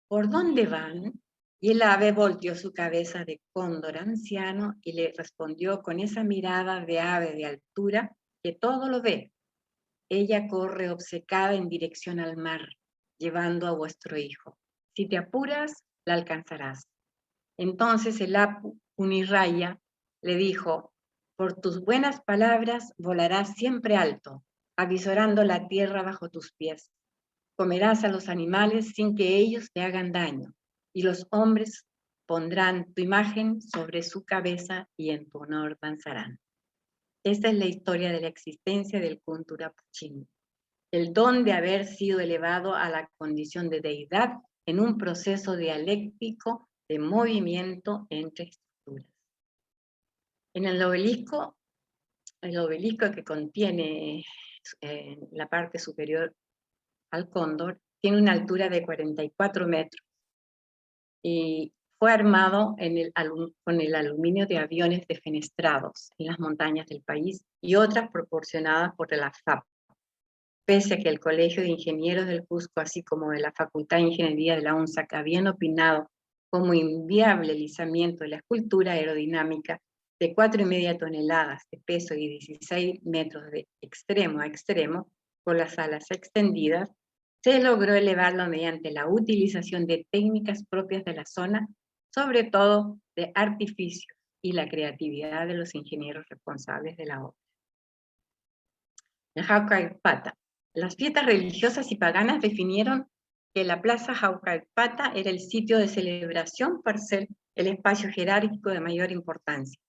S2: ¿por dónde van? Y el ave volteó su cabeza de cóndor anciano y le respondió con esa mirada de ave de altura que todo lo ve. Ella corre obcecada en dirección al mar, llevando a vuestro hijo. Si te apuras, la alcanzarás. Entonces el Apu Puniraya le dijo, por tus buenas palabras volarás siempre alto, avisorando la tierra bajo tus pies. Comerás a los animales sin que ellos te hagan daño, y los hombres pondrán tu imagen sobre su cabeza y en tu honor danzarán. Esta es la historia de la existencia del Kuntura Puccini, el don de haber sido elevado a la condición de deidad en un proceso dialéctico de movimiento entre estructuras. En el obelisco que contiene la parte superior al cóndor, tiene una altura de 44 metros y fue armado con el aluminio de aviones defenestrados en las montañas del país y otras proporcionadas por la FAP, pese a que el Colegio de Ingenieros del Cusco, así como de la Facultad de Ingeniería de la UNSAC, habían opinado como inviable el izamiento de la escultura aerodinámica de 4,5 toneladas de peso y 16 metros de extremo a extremo, con las alas extendidas, se logró elevarlo mediante la utilización de técnicas propias de la zona, sobre todo de artificios y la creatividad de los ingenieros responsables de la obra. En Jaucarpata, las fiestas religiosas y paganas definieron que la plaza Jaucarpata era el sitio de celebración por ser el espacio jerárquico de mayor importancia.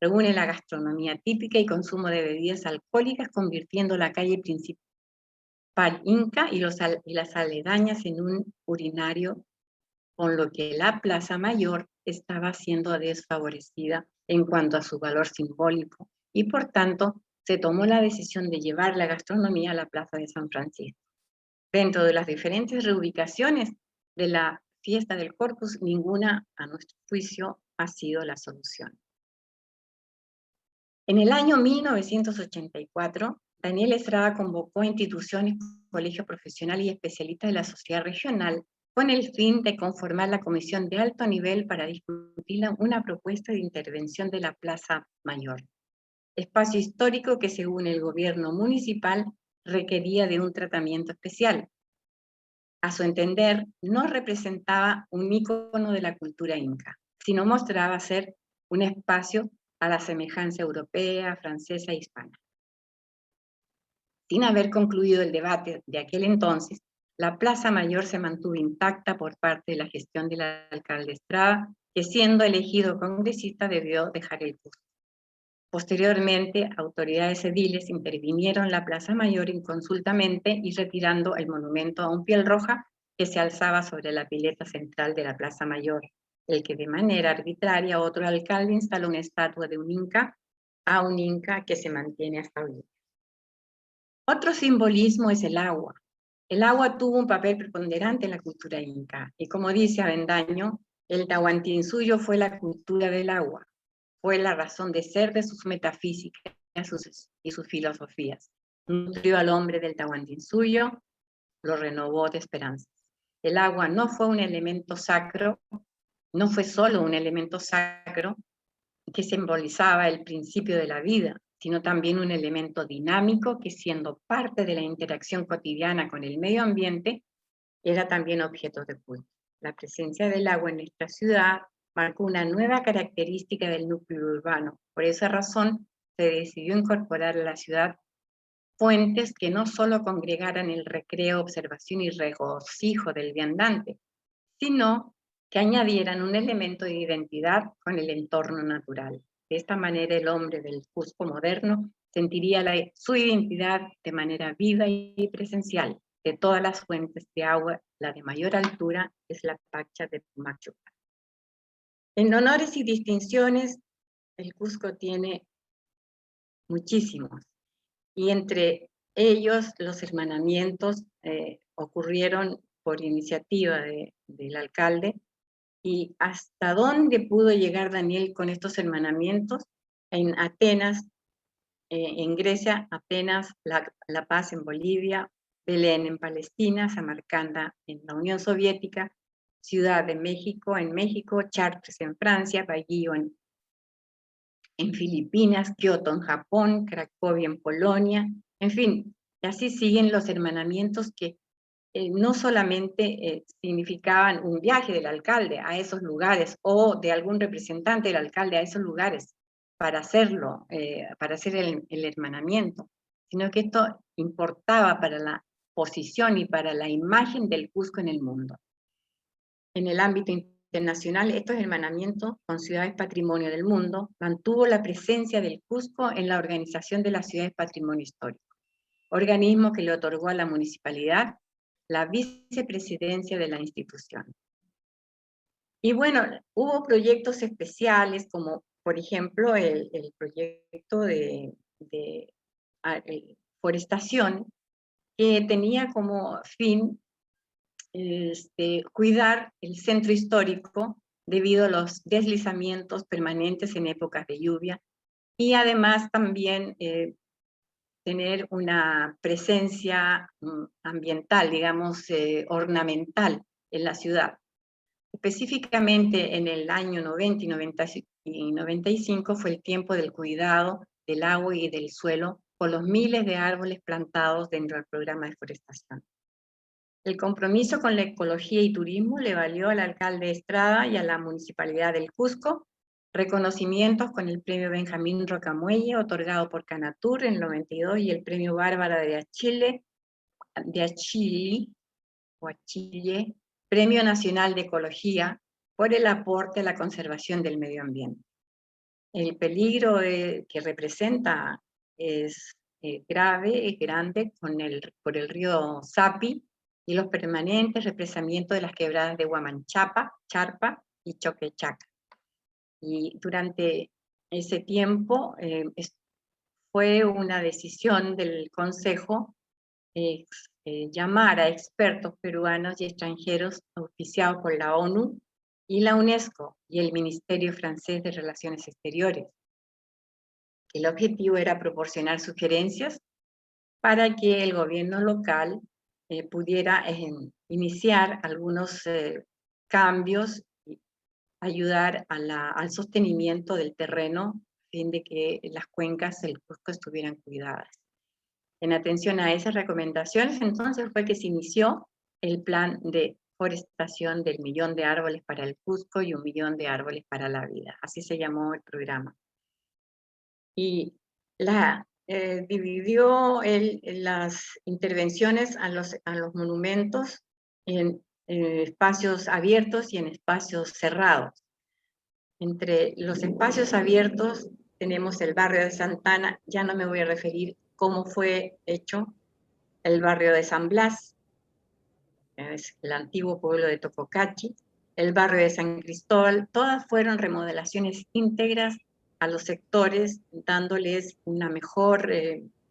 S2: Reúne la gastronomía típica y consumo de bebidas alcohólicas, convirtiendo la calle principal inca y las aledañas en un urinario, con lo que la Plaza Mayor estaba siendo desfavorecida en cuanto a su valor simbólico y por tanto se tomó la decisión de llevar la gastronomía a la Plaza de San Francisco. Dentro de las diferentes reubicaciones de la fiesta del Corpus, ninguna, a nuestro juicio, ha sido la solución. En el año 1984, Daniel Estrada convocó a instituciones, colegios profesionales y especialistas de la sociedad regional con el fin de conformar la comisión de alto nivel para discutir una propuesta de intervención de la Plaza Mayor, espacio histórico que según el gobierno municipal requería de un tratamiento especial. A su entender, no representaba un ícono de la cultura inca, sino mostraba ser un espacio a la semejanza europea, francesa e hispana. Sin haber concluido el debate de aquel entonces, la Plaza Mayor se mantuvo intacta por parte de la gestión del alcalde Estrada, que siendo elegido congresista debió dejar el puesto. Posteriormente, autoridades ediles intervinieron en la Plaza Mayor inconsultamente y retirando el monumento a un piel roja que se alzaba sobre la pileta central de la Plaza Mayor, el que de manera arbitraria otro alcalde instaló una estatua de un inca que se mantiene hasta hoy. Otro simbolismo es el agua. El agua tuvo un papel preponderante en la cultura inca, y como dice Avendaño, el Tahuantinsuyo fue la cultura del agua, fue la razón de ser de sus metafísicas y sus filosofías. Nutrió al hombre del Tahuantinsuyo, lo renovó de esperanzas. El agua no fue un elemento sacro, no fue solo un elemento sacro que simbolizaba el principio de la vida, sino también un elemento dinámico que, siendo parte de la interacción cotidiana con el medio ambiente, era también objeto de culto. La presencia del agua en nuestra ciudad marcó una nueva característica del núcleo urbano. Por esa razón, se decidió incorporar a la ciudad fuentes que no solo congregaran el recreo, observación y regocijo del viandante, sino que añadieran un elemento de identidad con el entorno natural. De esta manera el hombre del Cusco moderno sentiría su identidad de manera viva y presencial. De todas las fuentes de agua, la de mayor altura es la Pacha de Pumachuca. En honores y distinciones, el Cusco tiene muchísimos, y entre ellos los hermanamientos ocurrieron por iniciativa del alcalde. ¿Y hasta dónde pudo llegar Daniel con estos hermanamientos? En Atenas, en Grecia, Atenas, la Paz en Bolivia, Belén en Palestina, Samarcanda en la Unión Soviética, Ciudad de México en México, Chartres en Francia, Baguio en Filipinas, Kioto en Japón, Cracovia en Polonia, en fin, y así siguen los hermanamientos que no solamente significaban un viaje del alcalde a esos lugares o de algún representante del alcalde a esos lugares para hacerlo, para hacer el hermanamiento, sino que esto importaba para la posición y para la imagen del Cusco en el mundo. En el ámbito internacional, estos hermanamientos con ciudades patrimonio del mundo mantuvo la presencia del Cusco en la organización de las ciudades patrimonio histórico, organismo que le otorgó a la municipalidad la vicepresidencia de la institución. Y bueno, hubo proyectos especiales como, por ejemplo, el proyecto de forestación, que tenía como fin cuidar el centro histórico debido a los deslizamientos permanentes en épocas de lluvia, y además también tener una presencia ambiental, digamos, ornamental en la ciudad. Específicamente en el año 90 y 95 fue el tiempo del cuidado del agua y del suelo con los miles de árboles plantados dentro del programa de forestación. El compromiso con la ecología y turismo le valió al alcalde Estrada y a la Municipalidad del Cusco reconocimientos con el premio Benjamín Rocamuelle, otorgado por Canatur en el 92, y el premio Bárbara de Achille, Premio Nacional de Ecología, por el aporte a la conservación del medio ambiente. El peligro que representa es grave, es grande, por el río Sapi y los permanentes represamientos de las quebradas de Huamanchapa, Charpa y Choquechaca. Y durante ese tiempo fue una decisión del Consejo llamar a expertos peruanos y extranjeros auspiciados por la ONU y la UNESCO y el Ministerio Francés de Relaciones Exteriores. El objetivo era proporcionar sugerencias para que el gobierno local pudiera iniciar algunos cambios y ayudar al sostenimiento del terreno a fin de que las cuencas del Cusco estuvieran cuidadas. En atención a esas recomendaciones, entonces fue que se inició el plan de forestación del 1.000.000 de árboles para el Cusco y 1.000.000 de árboles para la vida. Así se llamó el programa. Y dividió las intervenciones a los monumentos en espacios abiertos y en espacios cerrados. Entre los espacios abiertos tenemos el barrio de Santana. Ya no me voy a referir cómo fue hecho el barrio de San Blas, es el antiguo pueblo de Tococachi, el barrio de San Cristóbal. Todas fueron remodelaciones íntegras a los sectores, dándoles una mejor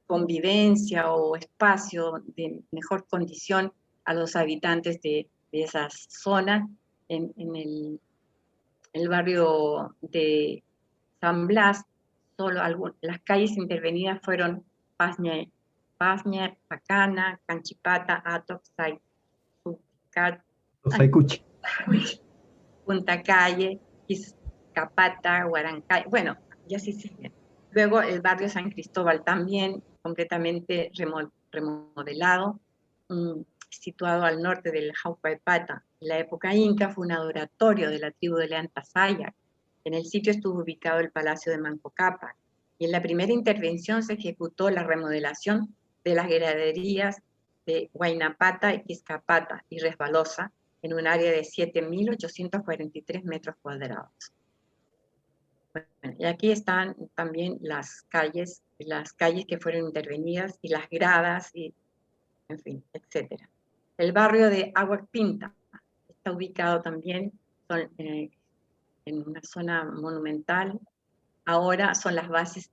S2: convivencia o espacio de mejor condición a los habitantes de esas zonas. En el barrio de San Blas, solo las calles intervenidas fueron Pazña, Pacana, Canchipata, Atox,
S1: Saycuchi.
S2: Punta Calle, Izcapata, Huarancay, bueno, y así sigue. Luego el barrio San Cristóbal también completamente remodelado, situado al norte del Jaupaipata. En la época inca fue un adoratorio de la tribu de Leantasayac. En el sitio estuvo ubicado el Palacio de Manco Cápac, y en la primera intervención se ejecutó la remodelación de las ganaderías de Huaynapata, Izcapata y Resbalosa, en un área de 7.843 metros cuadrados. Bueno, y aquí están también las calles que fueron intervenidas y las gradas, y, en fin, etc. El barrio de Agua Pinta está ubicado también en una zona monumental. Ahora son las bases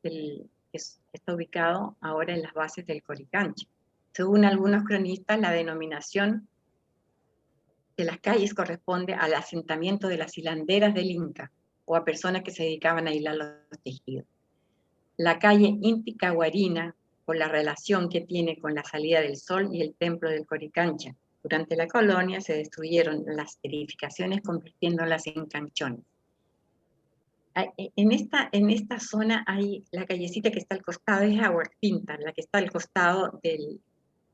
S2: está ubicado ahora en las bases del Coricancha. Según algunos cronistas, la denominación de las calles corresponde al asentamiento de las hilanderas del Inca, o a personas que se dedicaban a hilar los tejidos. La calle Inti Cahuarina, por la relación que tiene con la salida del sol y el templo del Coricancha. Durante la colonia se destruyeron las edificaciones convirtiéndolas en canchones. En esta zona hay la callecita que está al costado, es Agua Pinta, la que está al costado de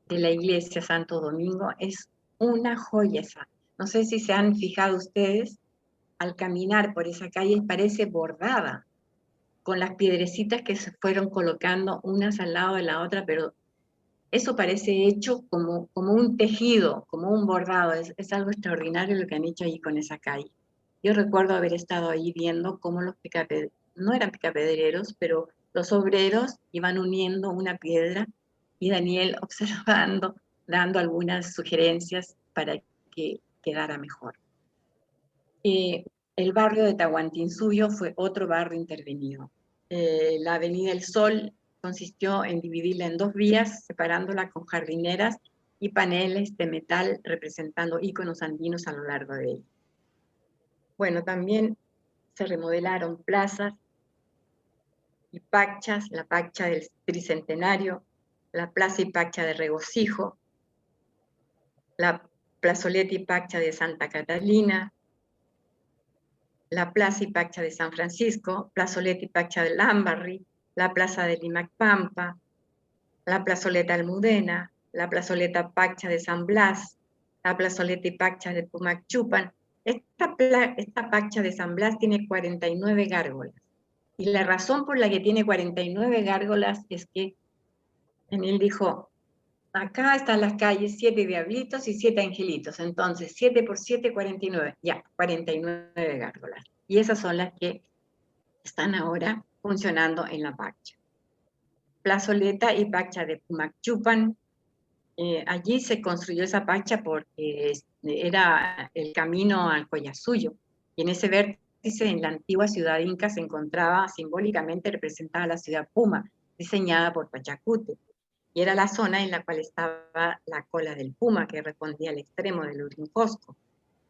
S2: la iglesia Santo Domingo, es una joya esa. No sé si se han fijado ustedes, al caminar por esa calle parece bordada, con las piedrecitas que se fueron colocando unas al lado de la otra, pero eso parece hecho como un tejido, como un bordado. Es algo extraordinario lo que han hecho ahí con esa calle. Yo recuerdo haber estado ahí viendo cómo no eran picapedreros, pero los obreros iban uniendo una piedra y Daniel observando, dando algunas sugerencias para que quedara mejor. El barrio de Tahuantinsuyo fue otro barrio intervenido. La Avenida del Sol consistió en dividirla en dos vías, separándola con jardineras y paneles de metal representando íconos andinos a lo largo de ella. Bueno, también se remodelaron plazas y pachas, la pacha del Tricentenario, la Plaza y Pacha de Regocijo, la plazoleta y pacha de Santa Catalina, la Plaza y Pacha de San Francisco, plazoleta y pacha de Lambarry, la Plaza de Limac Pampa, la plazoleta Almudena, la plazoleta Pacha de San Blas, la plazoleta y Pacha de Pumac Chupan. Esta Pacha de San Blas tiene 49 gárgolas. Y la razón por la que tiene 49 gárgolas es que él dijo, acá están las calles 7 diablitos y 7 angelitos. Entonces, 7 por 7, 49. Ya, 49 gárgolas. Y esas son las que están ahora funcionando en la Pacha. Plazoleta y Pacha de Pumac Chupan. Allí se construyó esa pacha porque era el camino al Collasuyo, y en ese vértice en la antigua ciudad inca se encontraba simbólicamente representada la ciudad Puma, diseñada por Pachacute, y era la zona en la cual estaba la cola del puma que respondía al extremo del Urincosco.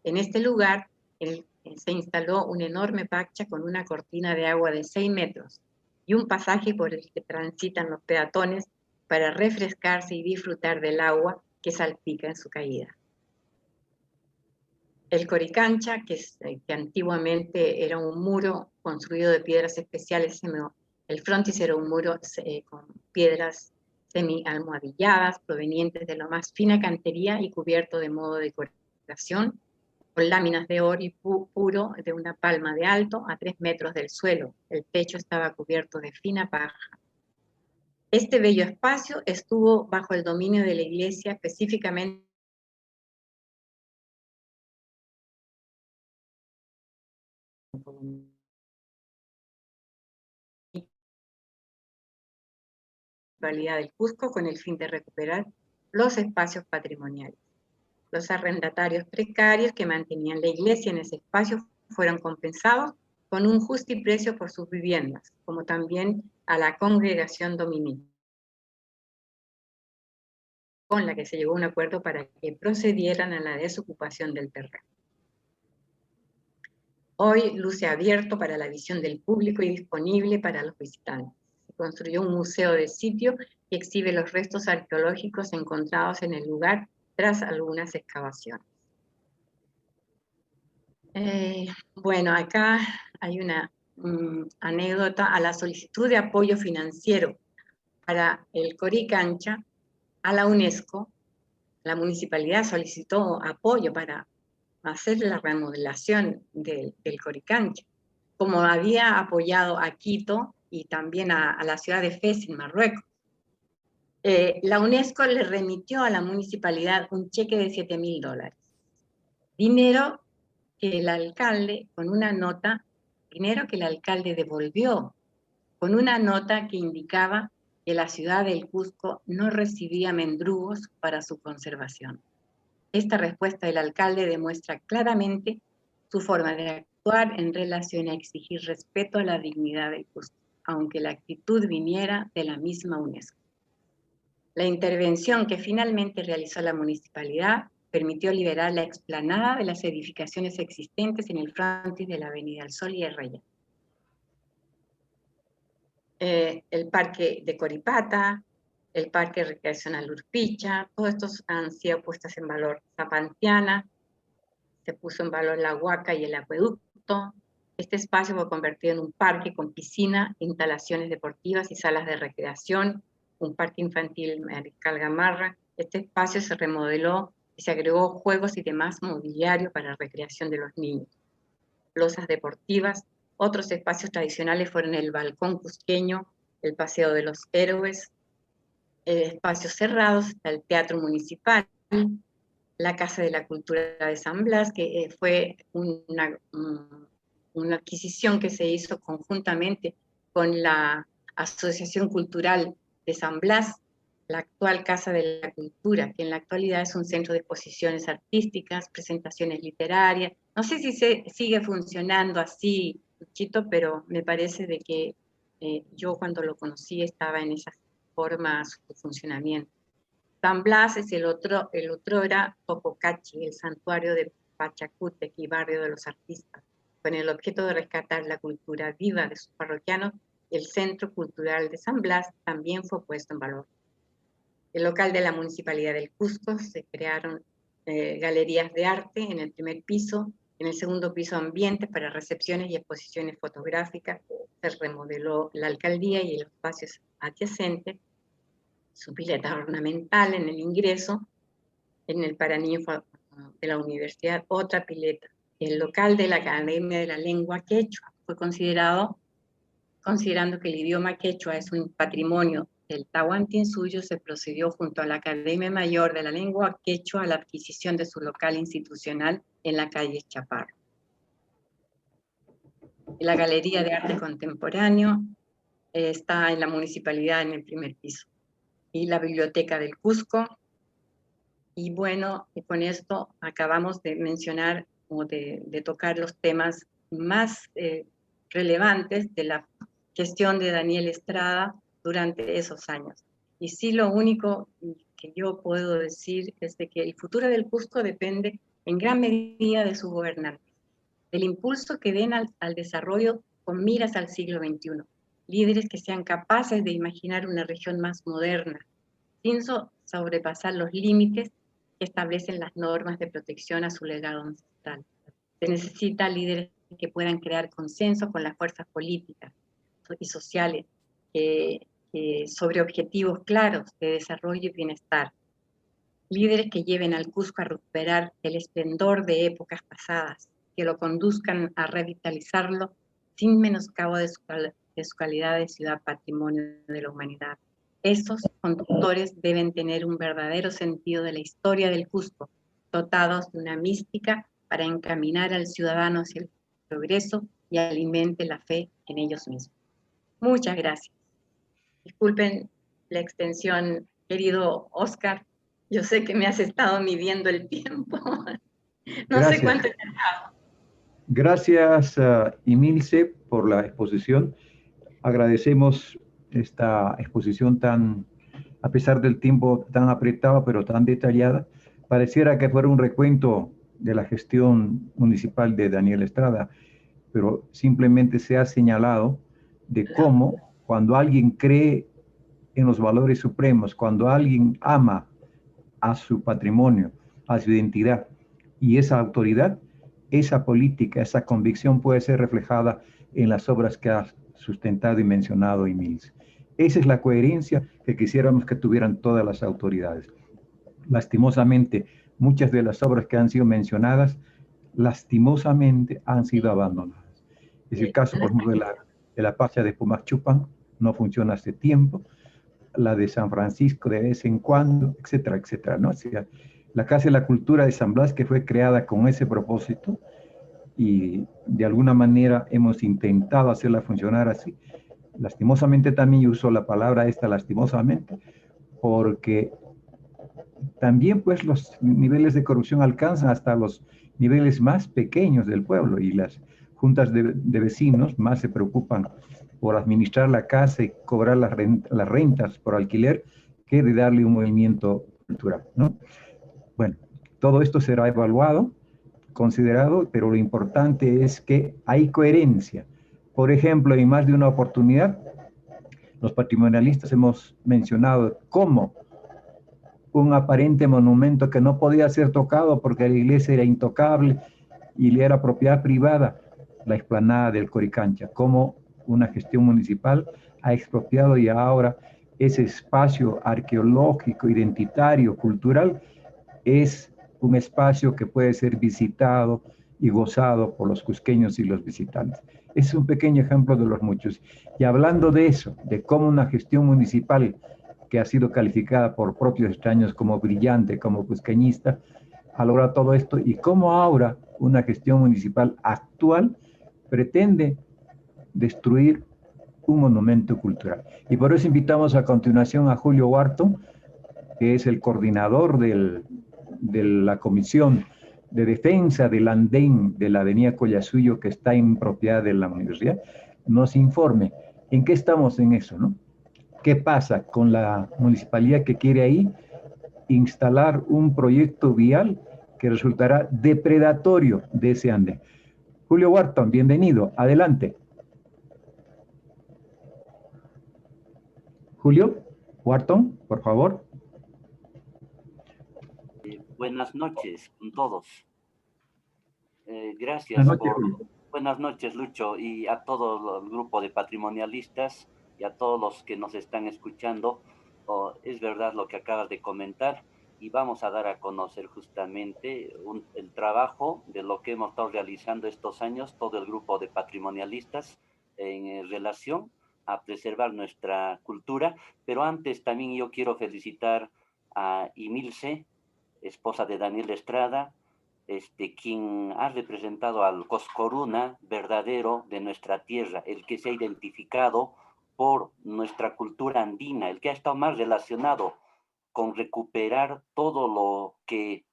S2: En este lugar se instaló una enorme pacha con una cortina de agua de 6 metros y un pasaje por el que transitan los peatones para refrescarse y disfrutar del agua que salpica en su caída. El Coricancha, que antiguamente era un muro construido de piedras especiales, el frontis era un muro con piedras semi-almohadilladas provenientes de la más fina cantería y cubierto de modo de decoración, con láminas de oro puro de una palma de alto a 3 metros del suelo. El techo estaba cubierto de fina paja. Este bello espacio estuvo bajo el dominio de la iglesia, específicamente del Cusco, con el fin de recuperar los espacios patrimoniales. Los arrendatarios precarios que mantenían la iglesia en ese espacio fueron compensados con un justiprecio por sus viviendas, como también a la congregación dominical, con la que se llegó a un acuerdo para que procedieran a la desocupación del terreno. Hoy luce abierto para la visión del público y disponible para los visitantes. Se construyó un museo de sitio que exhibe los restos arqueológicos encontrados en el lugar tras algunas excavaciones. Bueno, acá hay una anécdota. A la solicitud de apoyo financiero para el Coricancha, a la UNESCO, la municipalidad solicitó apoyo para hacer la remodelación del Coricancha, como había apoyado a Quito y también a la ciudad de Fez, en Marruecos. La UNESCO le remitió a la municipalidad un cheque de $7.000. Dinero que el alcalde, con una nota, dinero que el alcalde devolvió, con una nota que indicaba que la ciudad del Cusco no recibía mendrugos para su conservación. Esta respuesta del alcalde demuestra claramente su forma de actuar en relación a exigir respeto a la dignidad del Cusco, aunque la actitud viniera de la misma UNESCO. La intervención que finalmente realizó la municipalidad permitió liberar la explanada de las edificaciones existentes en el frontis de la Avenida El Sol y el Rey. El parque de Coripata, el parque recreacional Urpicha, todos estos han sido puestos en valor. Zapantiana, se puso en valor la Huaca y el acueducto. Este espacio fue convertido en un parque con piscina, instalaciones deportivas y salas de recreación, un parque infantil Mariscal Gamarra. Este espacio se remodeló y se agregó juegos y demás mobiliario para la recreación de los niños. Losas deportivas. Otros espacios tradicionales fueron el balcón cusqueño, el Paseo de los Héroes, espacios cerrados, el Teatro Municipal, la Casa de la Cultura de San Blas, que fue una adquisición que se hizo conjuntamente con la Asociación Cultural de San Blas, la actual Casa de la Cultura, que en la actualidad es un centro de exposiciones artísticas, presentaciones literarias. No sé si sigue funcionando así, Chito, pero me parece de que yo cuando lo conocí estaba en esa forma su funcionamiento. San Blas es el otro era Tococachi, el santuario de Pachacútec y barrio de los artistas, con el objeto de rescatar la cultura viva de sus parroquianos. El Centro Cultural de San Blas también fue puesto en valor. El local de la Municipalidad del Cusco, se crearon galerías de arte en el primer piso, en el segundo piso ambientes para recepciones y exposiciones fotográficas, se remodeló la alcaldía y los espacios adyacentes, su pileta ornamental en el ingreso, en el paraninfo de la universidad, otra pileta. El local de la Academia de la Lengua Quechua fue considerando que el idioma quechua es un patrimonio del Tahuantinsuyo, se procedió junto a la Academia Mayor de la Lengua Quechua a la adquisición de su local institucional en la calle Chaparro. La Galería de Arte Contemporáneo está en la municipalidad en el primer piso. Y la Biblioteca del Cusco. Y bueno, y con esto acabamos de mencionar o de tocar los temas más relevantes de la gestión de Daniel Estrada durante esos años. Y sí, lo único que yo puedo decir es de que el futuro del Cusco depende en gran medida de su gobernantes, del impulso que den al desarrollo con miras al siglo XXI. Líderes que sean capaces de imaginar una región más moderna, sin sobrepasar los límites que establecen las normas de protección a su legado ancestral. Se necesita líderes que puedan crear consenso con las fuerzas políticas y sociales sobre objetivos claros de desarrollo y bienestar. Líderes que lleven al Cusco a recuperar el esplendor de épocas pasadas, que lo conduzcan a revitalizarlo sin menoscabo de su calidad de ciudad patrimonio de la humanidad. Estos conductores deben tener un verdadero sentido de la historia del Cusco, dotados de una mística para encaminar al ciudadano hacia el progreso y alimente la fe en ellos mismos. Muchas gracias. Disculpen la extensión, querido Oscar. Yo sé que me has estado midiendo el tiempo. No sé cuánto he tardado.
S1: Gracias, Emilce, por la exposición. Agradecemos esta exposición tan, a pesar del tiempo tan apretado, pero tan detallada. Pareciera que fuera un recuento de la gestión municipal de Daniel Estrada, pero simplemente se ha señalado de cómo cuando alguien cree en los valores supremos, cuando alguien ama a su patrimonio, a su identidad y esa autoridad, esa política, esa convicción puede ser reflejada en las obras que ha sustentado y mencionado Emilce. Esa es la coherencia que quisiéramos que tuvieran todas las autoridades. Lastimosamente, muchas de las obras que han sido mencionadas, lastimosamente han sido abandonadas. Es el caso, por ejemplo, de la Pacha de Pumachupan, no funciona hace tiempo, la de San Francisco de vez en cuando, etcétera, etcétera, ¿no? O sea, La Casa de la Cultura de San Blas, que fue creada con ese propósito, y de alguna manera hemos intentado hacerla funcionar así. Lastimosamente también uso la palabra esta lastimosamente, porque también pues los niveles de corrupción alcanzan hasta los niveles más pequeños del pueblo y las juntas de vecinos más se preocupan por administrar la casa y cobrar las rentas por alquiler que de darle un movimiento cultural, ¿no? Bueno, todo esto será evaluado, considerado, pero lo importante es que hay coherencia. Por ejemplo, en más de una oportunidad, los patrimonialistas hemos mencionado cómo un aparente monumento que no podía ser tocado porque la iglesia era intocable y le era propiedad privada, la explanada del Coricancha, como una gestión municipal ha expropiado y ahora ese espacio arqueológico, identitario, cultural, es un espacio que puede ser visitado y gozado por los cusqueños y los visitantes. Es un pequeño ejemplo de los muchos. Y hablando de eso, de cómo una gestión municipal que ha sido calificada por propios extraños como brillante, como cusqueñista, ha logrado todo esto y cómo ahora una gestión municipal actual pretende destruir un monumento cultural. Y por eso invitamos a continuación a Julio Wharton, que es el coordinador de la Comisión de Defensa del Andén de la Avenida Collasuyo, que está en propiedad de la universidad, nos informe en qué estamos en eso, ¿no? ¿Qué pasa con la municipalidad que quiere ahí instalar un proyecto vial que resultará depredatorio de ese andén? Julio Wharton, bienvenido, adelante. Julio Wharton, por favor.
S3: Buenas noches con todos.
S1: Buenas
S3: Gracias
S1: noches,
S3: por...
S1: Julio.
S3: Buenas noches, Lucho, y a todo el grupo de patrimonialistas y a todos los que nos están escuchando. Oh, es verdad lo que acabas de comentar y vamos a dar a conocer justamente el trabajo de lo que hemos estado realizando estos años, todo el grupo de patrimonialistas en relación a preservar nuestra cultura. Pero antes también yo quiero felicitar a Emilce, esposa de Daniel Estrada, quien ha representado al Coscoruna verdadero de nuestra tierra, el que se ha identificado por nuestra cultura andina, el que ha estado más relacionado con recuperar todo lo que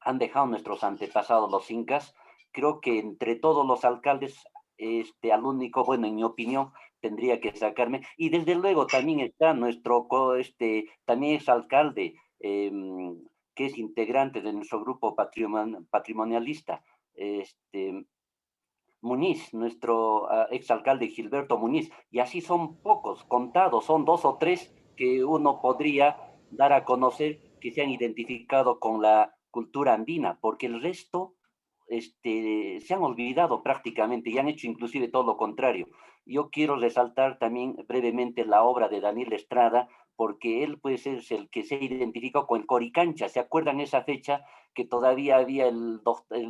S3: han dejado nuestros antepasados, los incas. Creo que entre todos los alcaldes, al único, bueno, en mi opinión, tendría que sacarme. Y desde luego también está nuestro, también es alcalde, que es integrante de nuestro grupo patrimonialista, Muñiz, nuestro exalcalde Gilberto Muñiz. Y así son pocos, contados, son 2 o 3 que uno podría dar a conocer que se han identificado con la cultura andina, porque el resto se han olvidado prácticamente y han hecho inclusive todo lo contrario. Yo quiero resaltar también brevemente la obra de Daniel Estrada, porque él pues es el que se identificó con el Coricancha. ¿Se acuerdan esa fecha que todavía había el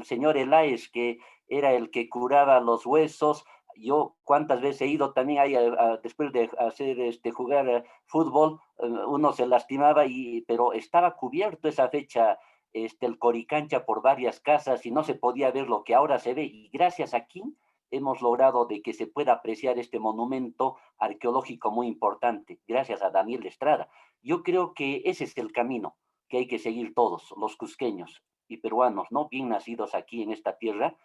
S3: señor Eláez, que era el que curaba los huesos? Yo cuántas veces he ido también ahí después de hacer jugar fútbol, uno se lastimaba, pero estaba cubierto esa fecha el Coricancha por varias casas y no se podía ver lo que ahora se ve. Y gracias a aquí hemos logrado de que se pueda apreciar este monumento arqueológico muy importante, gracias a Daniel Estrada. Yo creo que ese es el camino que hay que seguir todos, los cusqueños y peruanos, ¿no? Bien nacidos aquí en esta tierra,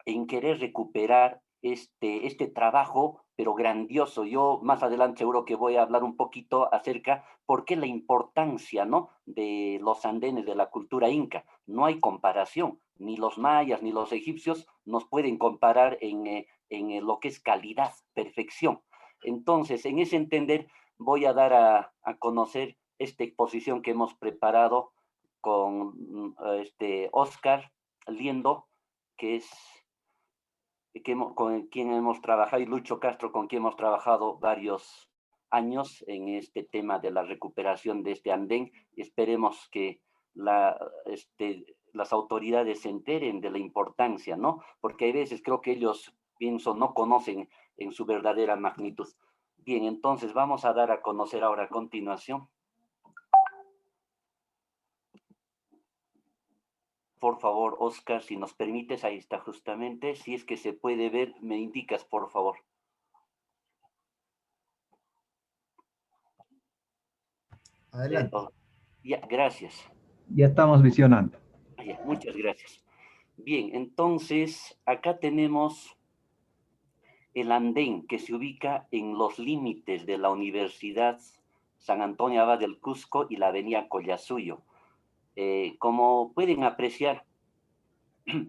S3: en querer recuperar este trabajo, pero grandioso. Yo más adelante seguro que voy a hablar un poquito acerca por qué la importancia, ¿no?, de los andenes de la cultura inca. No hay comparación, ni los mayas ni los egipcios nos pueden comparar en lo que es calidad, perfección. Entonces, en ese entender, voy a dar a conocer esta exposición que hemos preparado con Oscar Liendo, que es con quien hemos trabajado, y Lucho Castro, con quien hemos trabajado varios años en este tema de la recuperación de este andén. Esperemos que las autoridades se enteren de la importancia, ¿no? Porque hay veces creo que ellos, pienso, no conocen en su verdadera magnitud. Bien, entonces vamos a dar a conocer ahora a continuación Por favor, Oscar, si nos permites, ahí está justamente. Si es que se puede ver, me indicas, por favor.
S4: Adelante.
S3: Ya, gracias.
S1: Ya estamos visionando.
S3: Ya, muchas gracias. Bien, entonces, acá tenemos el andén que se ubica en los límites de la Universidad San Antonio Abad del Cusco y la avenida Collasuyo. Como pueden apreciar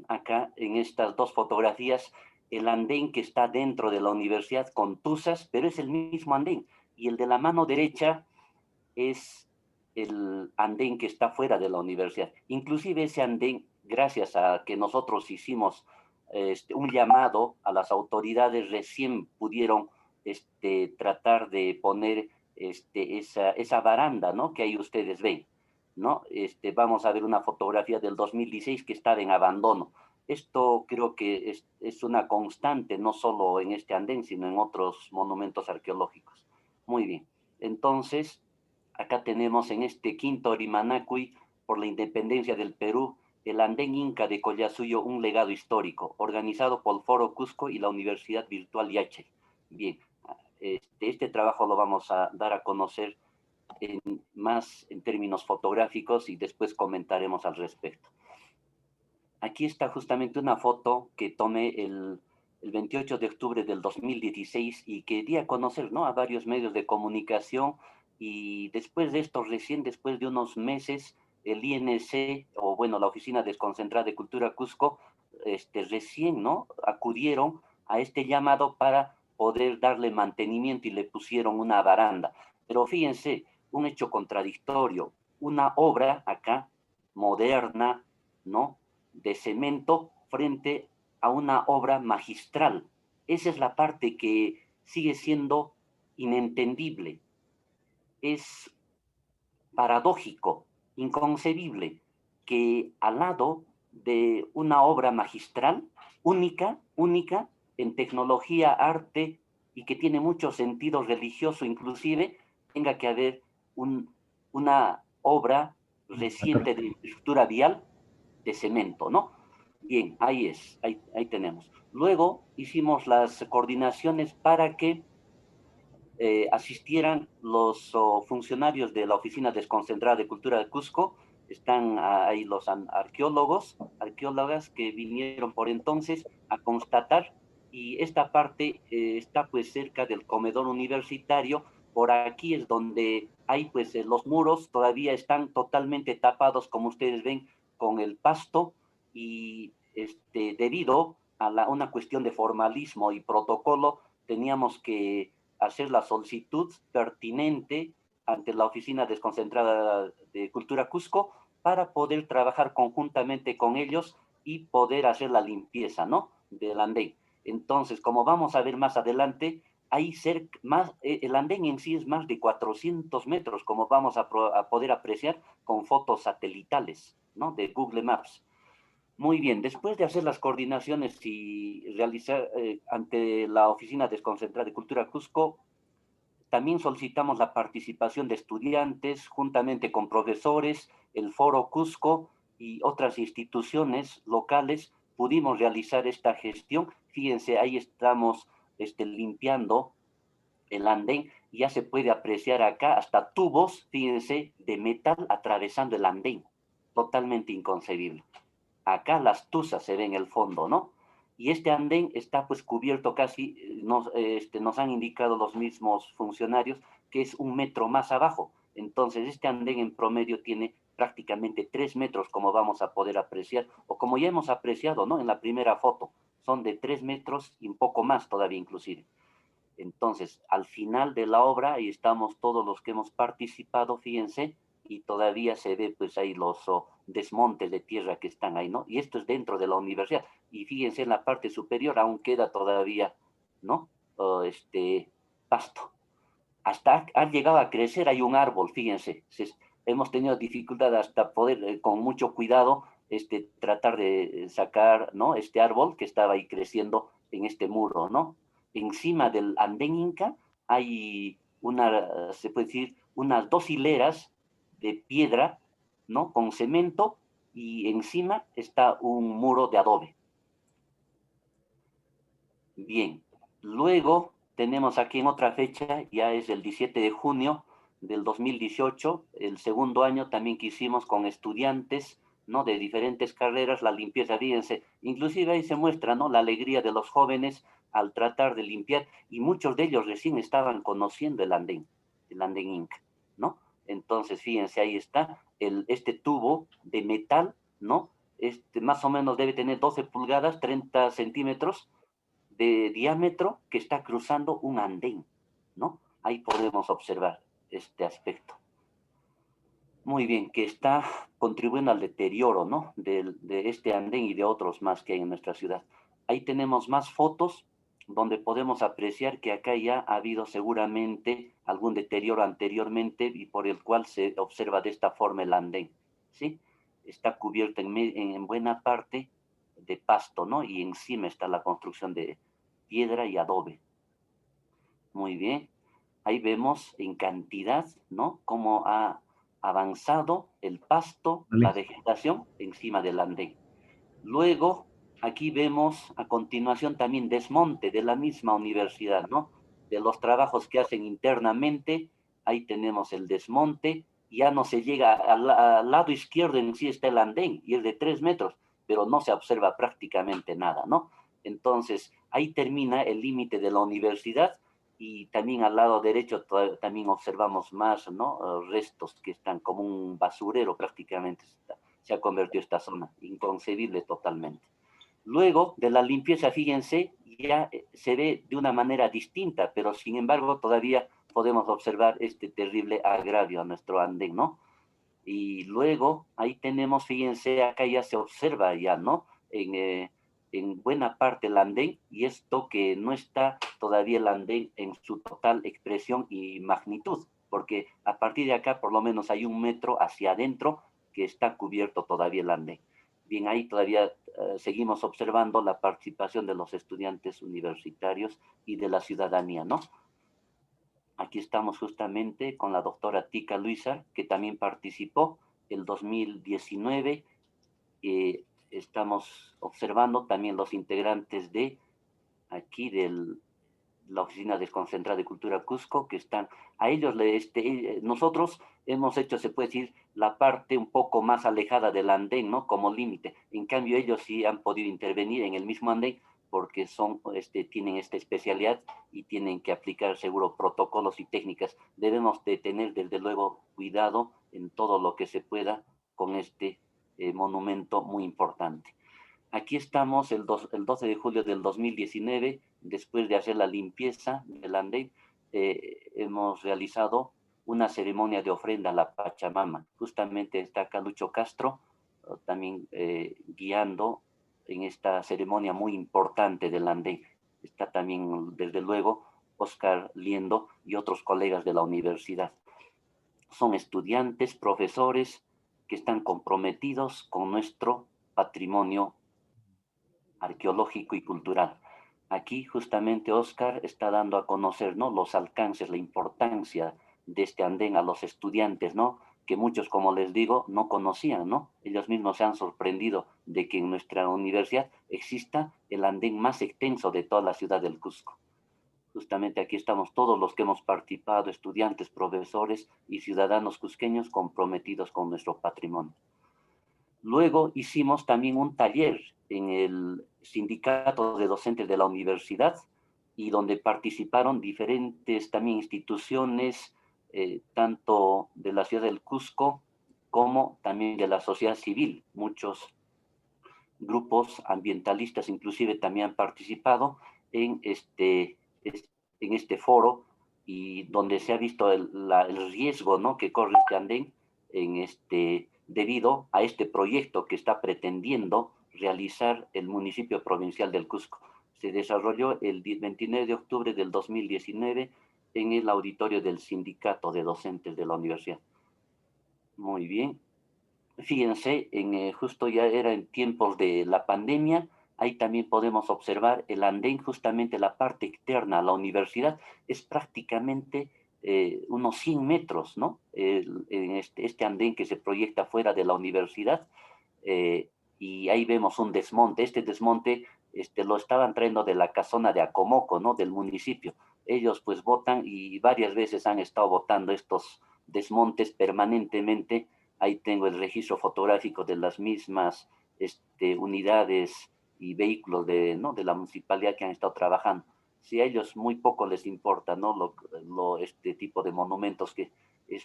S3: acá en estas dos fotografías, el andén que está dentro de la universidad con tuzas, pero es el mismo andén. Y el de la mano derecha es el andén que está fuera de la universidad. Inclusive ese andén, gracias a que nosotros hicimos un llamado a las autoridades, recién pudieron tratar de poner esa baranda, ¿no? Que ahí ustedes ven, ¿no? Vamos a ver una fotografía del 2016 que estaba en abandono. Esto creo que es una constante, no solo en este andén, sino en otros monumentos arqueológicos. Muy bien. Entonces, acá tenemos en este quinto Orimanacui, por la independencia del Perú, el andén Inca de Collasuyo, un legado histórico, organizado por el Foro Cusco y la Universidad Virtual Yache. Bien, este trabajo lo vamos a dar a conocer más en términos fotográficos y después comentaremos al respecto. Aquí está justamente una foto que tomé el 28 de octubre del 2016 y que di a conocer, ¿no?, a varios medios de comunicación, y después de esto, recién después de unos meses, el INC, o bueno, la Oficina Desconcentrada de Cultura Cusco, recién, ¿no?, acudieron a este llamado para poder darle mantenimiento y le pusieron una baranda. Pero fíjense, un hecho contradictorio, una obra acá moderna, ¿no?, de cemento frente a una obra magistral. Esa es la parte que sigue siendo inentendible. Es paradójico, inconcebible, que al lado de una obra magistral, única en tecnología, arte, y que tiene mucho sentido religioso inclusive, tenga que haber una obra reciente de infraestructura vial de cemento, ¿no? Bien, ahí tenemos. Luego hicimos las coordinaciones para que asistieran los funcionarios de la Oficina Desconcentrada de Cultura de Cusco. Están ahí los arqueólogas que vinieron por entonces a constatar, y esta parte está pues cerca del comedor universitario. Por aquí es donde hay pues los muros todavía están totalmente tapados, como ustedes ven, con el pasto, y debido a una cuestión de formalismo y protocolo, teníamos que hacer la solicitud pertinente ante la Oficina Desconcentrada de Cultura Cusco para poder trabajar conjuntamente con ellos y poder hacer la limpieza, ¿no?, del andén. Entonces, como vamos a ver más adelante, hay el andén en sí es más de 400 metros, como vamos a poder apreciar con fotos satelitales, ¿no?, de Google Maps. Muy bien, después de hacer las coordinaciones y realizar ante la Oficina Desconcentrada de Cultura Cusco, también solicitamos la participación de estudiantes, juntamente con profesores, el Foro Cusco y otras instituciones locales. Pudimos realizar esta gestión. Fíjense, ahí estamos limpiando el andén. Ya se puede apreciar acá hasta tubos, fíjense, de metal atravesando el andén. Totalmente inconcebible. Acá las tuzas se ven en el fondo, ¿no? Y este andén está pues cubierto casi, nos han indicado los mismos funcionarios, que es 1 metro más abajo. Entonces este andén en promedio tiene prácticamente 3 metros, como vamos a poder apreciar, o como ya hemos apreciado, ¿no?, en la primera foto, son de 3 metros y un poco más todavía inclusive. Entonces, al final de la obra, ahí estamos todos los que hemos participado, fíjense, y todavía se ve pues ahí los desmontes de tierra que están ahí, ¿no? Y esto es dentro de la universidad. Y fíjense, en la parte superior aún queda todavía, ¿no?, pasto. Hasta ha llegado a crecer, hay un árbol, fíjense. Hemos tenido dificultad hasta poder, con mucho cuidado, tratar de sacar, ¿no?, este árbol que estaba ahí creciendo en este muro, ¿no? Encima del andén Inca hay se puede decir, unas 2 hileras de piedra, ¿no?, con cemento, y encima está un muro de adobe. Bien, luego tenemos aquí en otra fecha, ya es el 17 de junio del 2018, el segundo año también que hicimos con estudiantes, ¿no? De diferentes carreras, la limpieza, fíjense, inclusive ahí se muestra, ¿no? La alegría de los jóvenes al tratar de limpiar, y muchos de ellos recién estaban conociendo el Andén Inc., ¿no? Entonces, fíjense, ahí está este tubo de metal, ¿no? Más o menos debe tener 12 pulgadas, 30 centímetros, de diámetro, que está cruzando un andén, ¿no? Ahí podemos observar este aspecto. Muy bien, que está contribuyendo al deterioro, ¿no? De este andén y de otros más que hay en nuestra ciudad. Ahí tenemos más fotos donde podemos apreciar que acá ya ha habido seguramente algún deterioro anteriormente y por el cual se observa de esta forma el andén, ¿sí? Está cubierto en buena parte de pasto, ¿no? Y encima está la construcción de piedra y adobe. Muy bien. Ahí vemos en cantidad, ¿no? Cómo ha avanzado el pasto, la
S1: Vale.
S3: vegetación encima del andén. Luego, aquí vemos a continuación también desmonte de la misma universidad, ¿no? De los trabajos que hacen internamente, ahí tenemos el desmonte, ya no se llega al lado izquierdo, en sí está el andén y es de 3 metros, pero no se observa prácticamente nada, ¿no? Entonces, ahí termina el límite de la universidad y también al lado derecho también observamos más, ¿no? Restos que están como un basurero prácticamente. Se ha convertido esta zona, inconcebible totalmente. Luego de la limpieza, fíjense, ya se ve de una manera distinta, pero sin embargo todavía podemos observar este terrible agravio a nuestro andén, ¿no? Y luego ahí tenemos, fíjense, acá ya se observa ya, ¿no? En buena parte el andén, y esto que no está todavía el andén en su total expresión y magnitud, porque a partir de acá por lo menos hay 1 metro hacia adentro que está cubierto todavía el andén. Bien, ahí todavía seguimos observando la participación de los estudiantes universitarios y de la ciudadanía, ¿no? Aquí estamos justamente con la doctora Tica Luisa, que también participó el 2019. Estamos observando también los integrantes de aquí de la Oficina Desconcentrada de Cultura Cusco, que están, a ellos, nosotros hemos hecho, se puede decir, la parte un poco más alejada del andén, ¿no? Como límite. En cambio, ellos sí han podido intervenir en el mismo andén porque tienen esta especialidad y tienen que aplicar seguro protocolos y técnicas. Debemos de tener, desde luego, cuidado en todo lo que se pueda con este monumento muy importante. Aquí estamos el 12 de julio del 2019, después de hacer la limpieza del andén, hemos realizado una ceremonia de ofrenda a la Pachamama. Justamente está acá Lucho Castro, también guiando en esta ceremonia muy importante del andén. Está también, desde luego, Oscar Liendo y otros colegas de la universidad. Son estudiantes, profesores que están comprometidos con nuestro patrimonio arqueológico y cultural. Aquí justamente Oscar está dando a conocer, ¿no? Los alcances, la importancia de este andén a los estudiantes, ¿no? Que muchos, como les digo, no conocían, ¿no? Ellos mismos se han sorprendido de que en nuestra universidad exista el andén más extenso de toda la ciudad del Cusco. Justamente aquí estamos todos los que hemos participado, estudiantes, profesores y ciudadanos cusqueños comprometidos con nuestro patrimonio. Luego hicimos también un taller en el sindicato de docentes de la universidad y donde participaron diferentes también instituciones, tanto de la ciudad del Cusco como también de la sociedad civil. Muchos grupos ambientalistas inclusive también han participado en este foro y donde se ha visto el riesgo, ¿no? Que corre este andén debido a este proyecto que está pretendiendo realizar el municipio provincial del Cusco. Se desarrolló el 29 de octubre del 2019 en el auditorio del Sindicato de Docentes de la Universidad. Muy bien. Fíjense, justo ya era en tiempos de la pandemia, ahí también podemos observar el andén, justamente la parte externa a la universidad, es prácticamente unos 100 metros, ¿no? En este andén que se proyecta fuera de la universidad, y ahí vemos un desmonte. Este desmonte lo estaban trayendo de la casona de Acomoco, ¿no? Del municipio. Ellos pues botan y varias veces han estado botando estos desmontes permanentemente. Ahí tengo el registro fotográfico de las mismas unidades y vehículos ¿no? de la municipalidad que han estado trabajando. Si a ellos muy poco les importa, ¿no? Este tipo de monumentos que es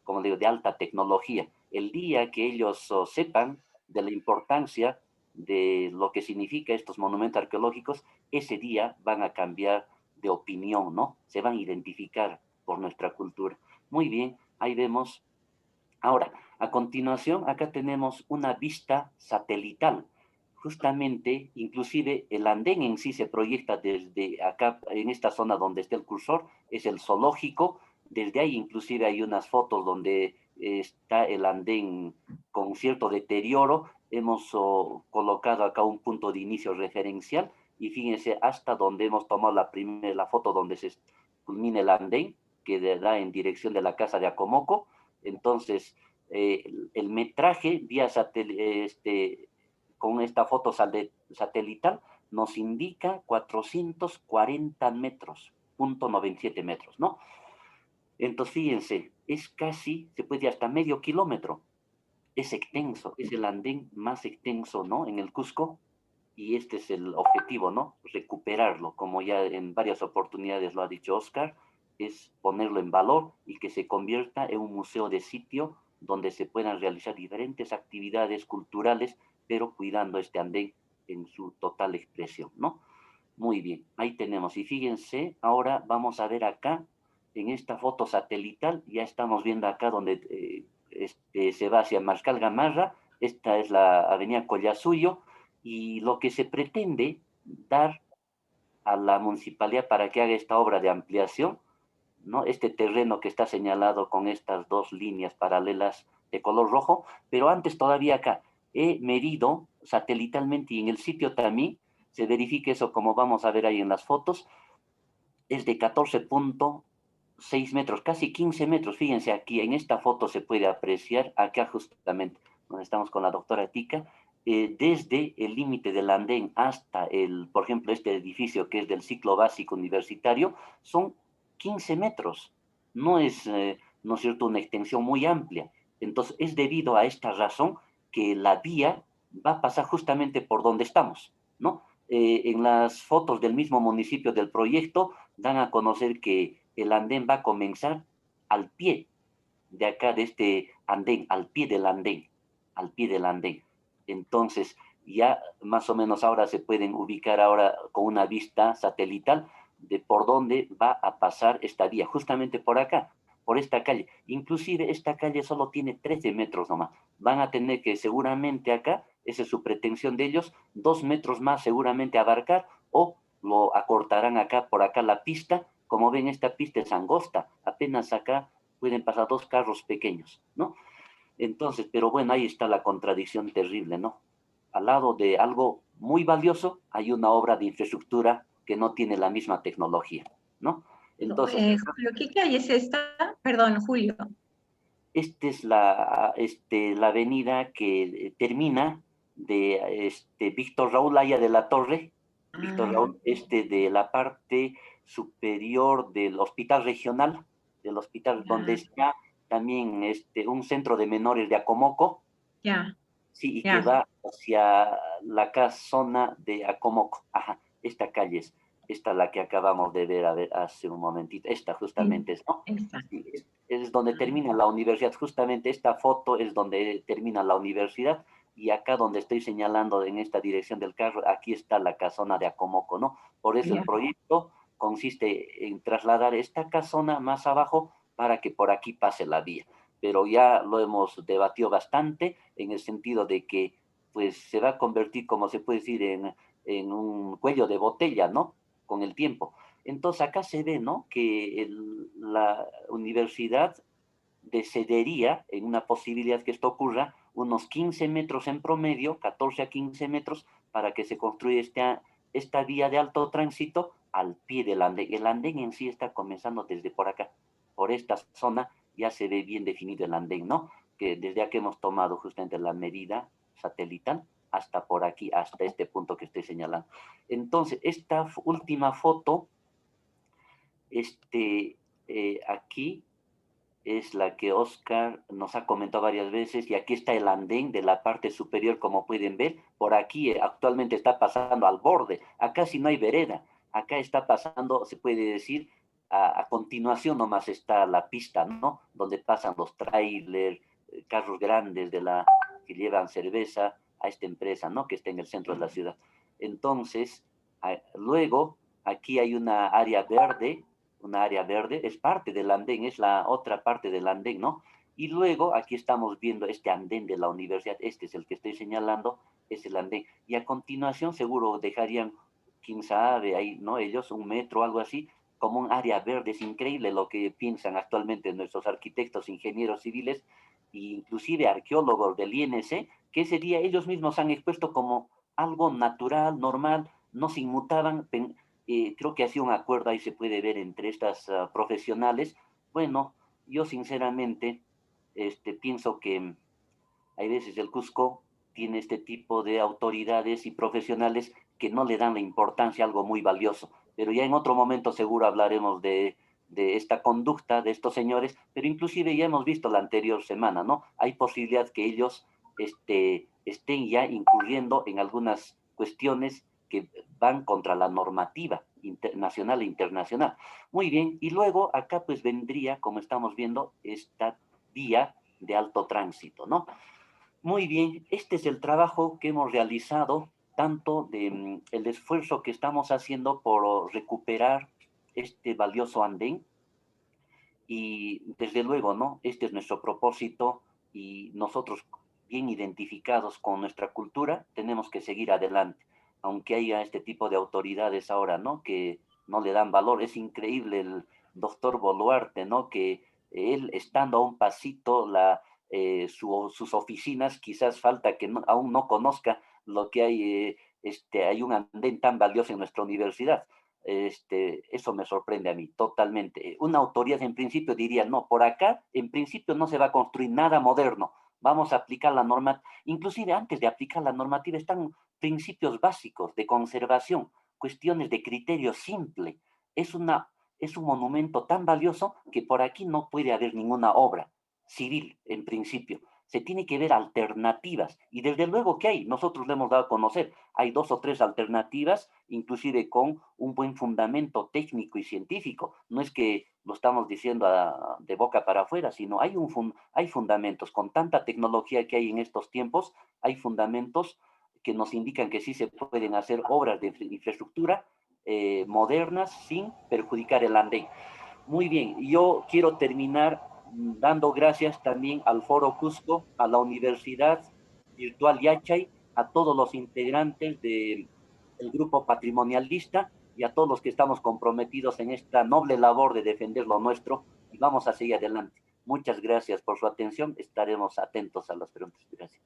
S3: como digo, de alta tecnología. El día que ellos sepan de la importancia de lo que significa estos monumentos arqueológicos, ese día van a cambiar de opinión, ¿no? Se van a identificar por nuestra cultura. Muy bien, ahí vemos. Ahora, a continuación, acá tenemos una vista satelital. Justamente, inclusive el andén en sí se proyecta desde acá, en esta zona donde está el cursor, es el zoológico. Desde ahí inclusive hay unas fotos donde está el andén con cierto deterioro. Hemos colocado acá un punto de inicio referencial y fíjense hasta donde hemos tomado la foto donde se culmina el andén, que da en dirección de la casa de Acomoco. Entonces, el metraje vía con esta foto satelital nos indica 440 metros, 0.97 metros, ¿no? Entonces, fíjense, es casi, se puede decir hasta medio kilómetro. Es extenso, es el andén más extenso, ¿no? En el Cusco, y este es el objetivo, ¿no? Recuperarlo, como ya en varias oportunidades lo ha dicho Oscar, es ponerlo en valor y que se convierta en un museo de sitio donde se puedan realizar diferentes actividades culturales, pero cuidando este andén en su total expresión, ¿no? Muy bien, ahí tenemos. Y fíjense, ahora vamos a ver acá, en esta foto satelital, ya estamos viendo acá donde se va hacia Mariscal Gamarra. Esta es la avenida Collasuyo, y lo que se pretende dar a la municipalidad para que haga esta obra de ampliación, ¿no? Este terreno que está señalado con estas dos líneas paralelas de color rojo, pero antes todavía acá he medido satelitalmente y en el sitio también se verifica eso como vamos a ver ahí en las fotos, es de 14.6 metros, casi 15 metros. Fíjense aquí, en esta foto se puede apreciar, acá justamente, donde estamos con la doctora Tica, desde el límite del andén hasta por ejemplo, este edificio que es del ciclo básico universitario, son 15 metros. No es, ¿no es cierto?, una extensión muy amplia. Entonces, es debido a esta razón que la vía va a pasar justamente por donde estamos, ¿no? En las fotos del mismo municipio del proyecto dan a conocer que el andén va a comenzar al pie de acá, de este andén, al pie del andén, al pie del andén. Entonces, ya más o menos ahora se pueden ubicar ahora con una vista satelital de por dónde va a pasar esta vía, justamente por acá, por esta calle. Inclusive esta calle solo tiene 13 metros nomás. Van a tener que seguramente acá, esa es su pretensión de ellos, 2 metros más seguramente abarcar, o lo acortarán acá, por acá la pista. Como ven, esta pista es angosta, apenas acá pueden pasar dos carros pequeños, ¿no? Entonces, pero bueno, ahí está la contradicción terrible, ¿no? Al lado de algo muy valioso hay una obra de infraestructura que no tiene la misma tecnología, ¿no? Entonces,
S2: Julio, ¿qué calle es esta? Perdón, Julio.
S3: esta es la avenida que termina de Víctor Raúl Aya de la Torre, Víctor Raúl, de la parte superior del hospital regional, del hospital donde está también un centro de menores de Acomoco,
S2: Ya,
S3: sí, y que
S2: ya.
S3: va hacia la zona de Acomoco. Ajá, esta calle es esta la que acabamos de ver, a ver hace un momentito. Esta justamente es, ¿no?
S2: Esta.
S3: Sí, es donde termina la universidad. Justamente esta foto es donde termina la universidad. Y acá donde estoy señalando en esta dirección del carro, aquí está la casona de Acomoco, ¿no? Por eso el
S2: Ya.
S3: proyecto consiste en trasladar esta casona más abajo para que por aquí pase la vía. Pero ya lo hemos debatido bastante en el sentido de que pues se va a convertir, como se puede decir, en un cuello de botella, ¿no? Con el tiempo. Entonces acá se ve, ¿no? Que la universidad cedería en una posibilidad que esto ocurra unos 15 metros en promedio, 14 a 15 metros, para que se construya esta vía de alto tránsito al pie del andén. El andén en sí está comenzando desde por acá, por esta zona ya se ve bien definido el andén, ¿no? que desde aquí hemos tomado justamente la medida satelital hasta por aquí, hasta este punto que estoy señalando. Entonces, esta última foto, aquí es la que Oscar nos ha comentado varias veces, y aquí está el andén de la parte superior, como pueden ver. Por aquí actualmente está pasando al borde, acá sí no hay vereda, acá está pasando, se puede decir, a continuación nomás está la pista, ¿no? Donde pasan los trailers, carros grandes que llevan cerveza a esta empresa, ¿no? Que está en el centro de la ciudad. Entonces, luego, aquí hay una área verde, es parte del andén, es la otra parte del andén, ¿no? Y luego aquí estamos viendo este andén de la universidad, este es el que estoy señalando, es el andén. Y a continuación seguro dejarían, quién sabe, ahí, ¿no? Ellos, 1 metro, algo así, como un área verde. Es increíble lo que piensan actualmente nuestros arquitectos, ingenieros civiles e inclusive arqueólogos del INC, que ese día ellos mismos han expuesto como algo natural, normal, no se inmutaban. Creo que ha sido un acuerdo, ahí se puede ver entre estas profesionales. Bueno, yo sinceramente pienso que hay veces el Cusco tiene este tipo de autoridades y profesionales que no le dan la importancia a algo muy valioso. Pero ya en otro momento seguro hablaremos de esta conducta de estos señores, pero inclusive ya hemos visto la anterior semana, ¿no? Hay posibilidad que ellos estén ya incurriendo en algunas cuestiones que van contra la normativa nacional e internacional. Muy bien, y luego acá pues vendría, como estamos viendo, esta vía de alto tránsito, ¿no? Muy bien, este es el trabajo que hemos realizado, tanto el esfuerzo que estamos haciendo por recuperar este valioso andén, y desde luego, ¿no? Este es nuestro propósito, y nosotros, bien identificados con nuestra cultura, tenemos que seguir adelante, aunque haya este tipo de autoridades ahora, ¿no? Que no le dan valor. Es increíble el doctor Boluarte, ¿no? Que él, estando a un pasito, sus oficinas, quizás falta que aún no conozca lo que hay, hay un andén tan valioso en nuestra universidad. Eso me sorprende a mí totalmente. Una autoridad en principio diría, no, por acá en principio no se va a construir nada moderno, vamos a aplicar la norma. Inclusive antes de aplicar la normativa están principios básicos de conservación, cuestiones de criterio simple. Es un monumento tan valioso que por aquí no puede haber ninguna obra civil en principio. Se tiene que ver alternativas, y desde luego que hay, nosotros le hemos dado a conocer, hay 2 o 3 alternativas, inclusive con un buen fundamento técnico y científico. No es que lo estamos diciendo de boca para afuera, sino hay fundamentos. Con tanta tecnología que hay en estos tiempos, hay fundamentos que nos indican que sí se pueden hacer obras de infraestructura modernas sin perjudicar el andén. Muy bien, yo quiero terminar dando gracias también al Foro Cusco, a la Universidad Virtual Yachay, a todos los integrantes del grupo patrimonialista y a todos los que estamos comprometidos en esta noble labor de defender lo nuestro, y vamos a seguir adelante. Muchas gracias por su atención, estaremos atentos a las preguntas. Gracias.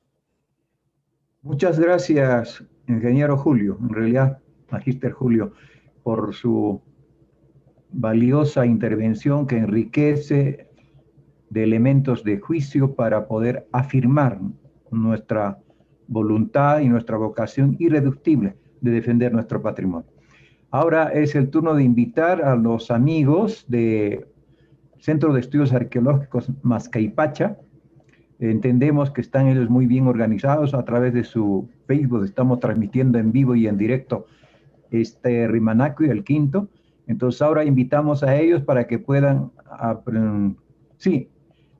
S1: Muchas gracias, ingeniero Julio, en realidad, magíster Julio, por su valiosa intervención que enriquece de elementos de juicio para poder afirmar nuestra voluntad y nuestra vocación irreductible de defender nuestro patrimonio. Ahora es el turno de invitar a los amigos del Centro de Estudios Arqueológicos Mascaipacha. Entendemos que están ellos muy bien organizados. A través de su Facebook estamos transmitiendo en vivo y en directo este Rimanaco y el quinto. Entonces ahora invitamos a ellos para que puedan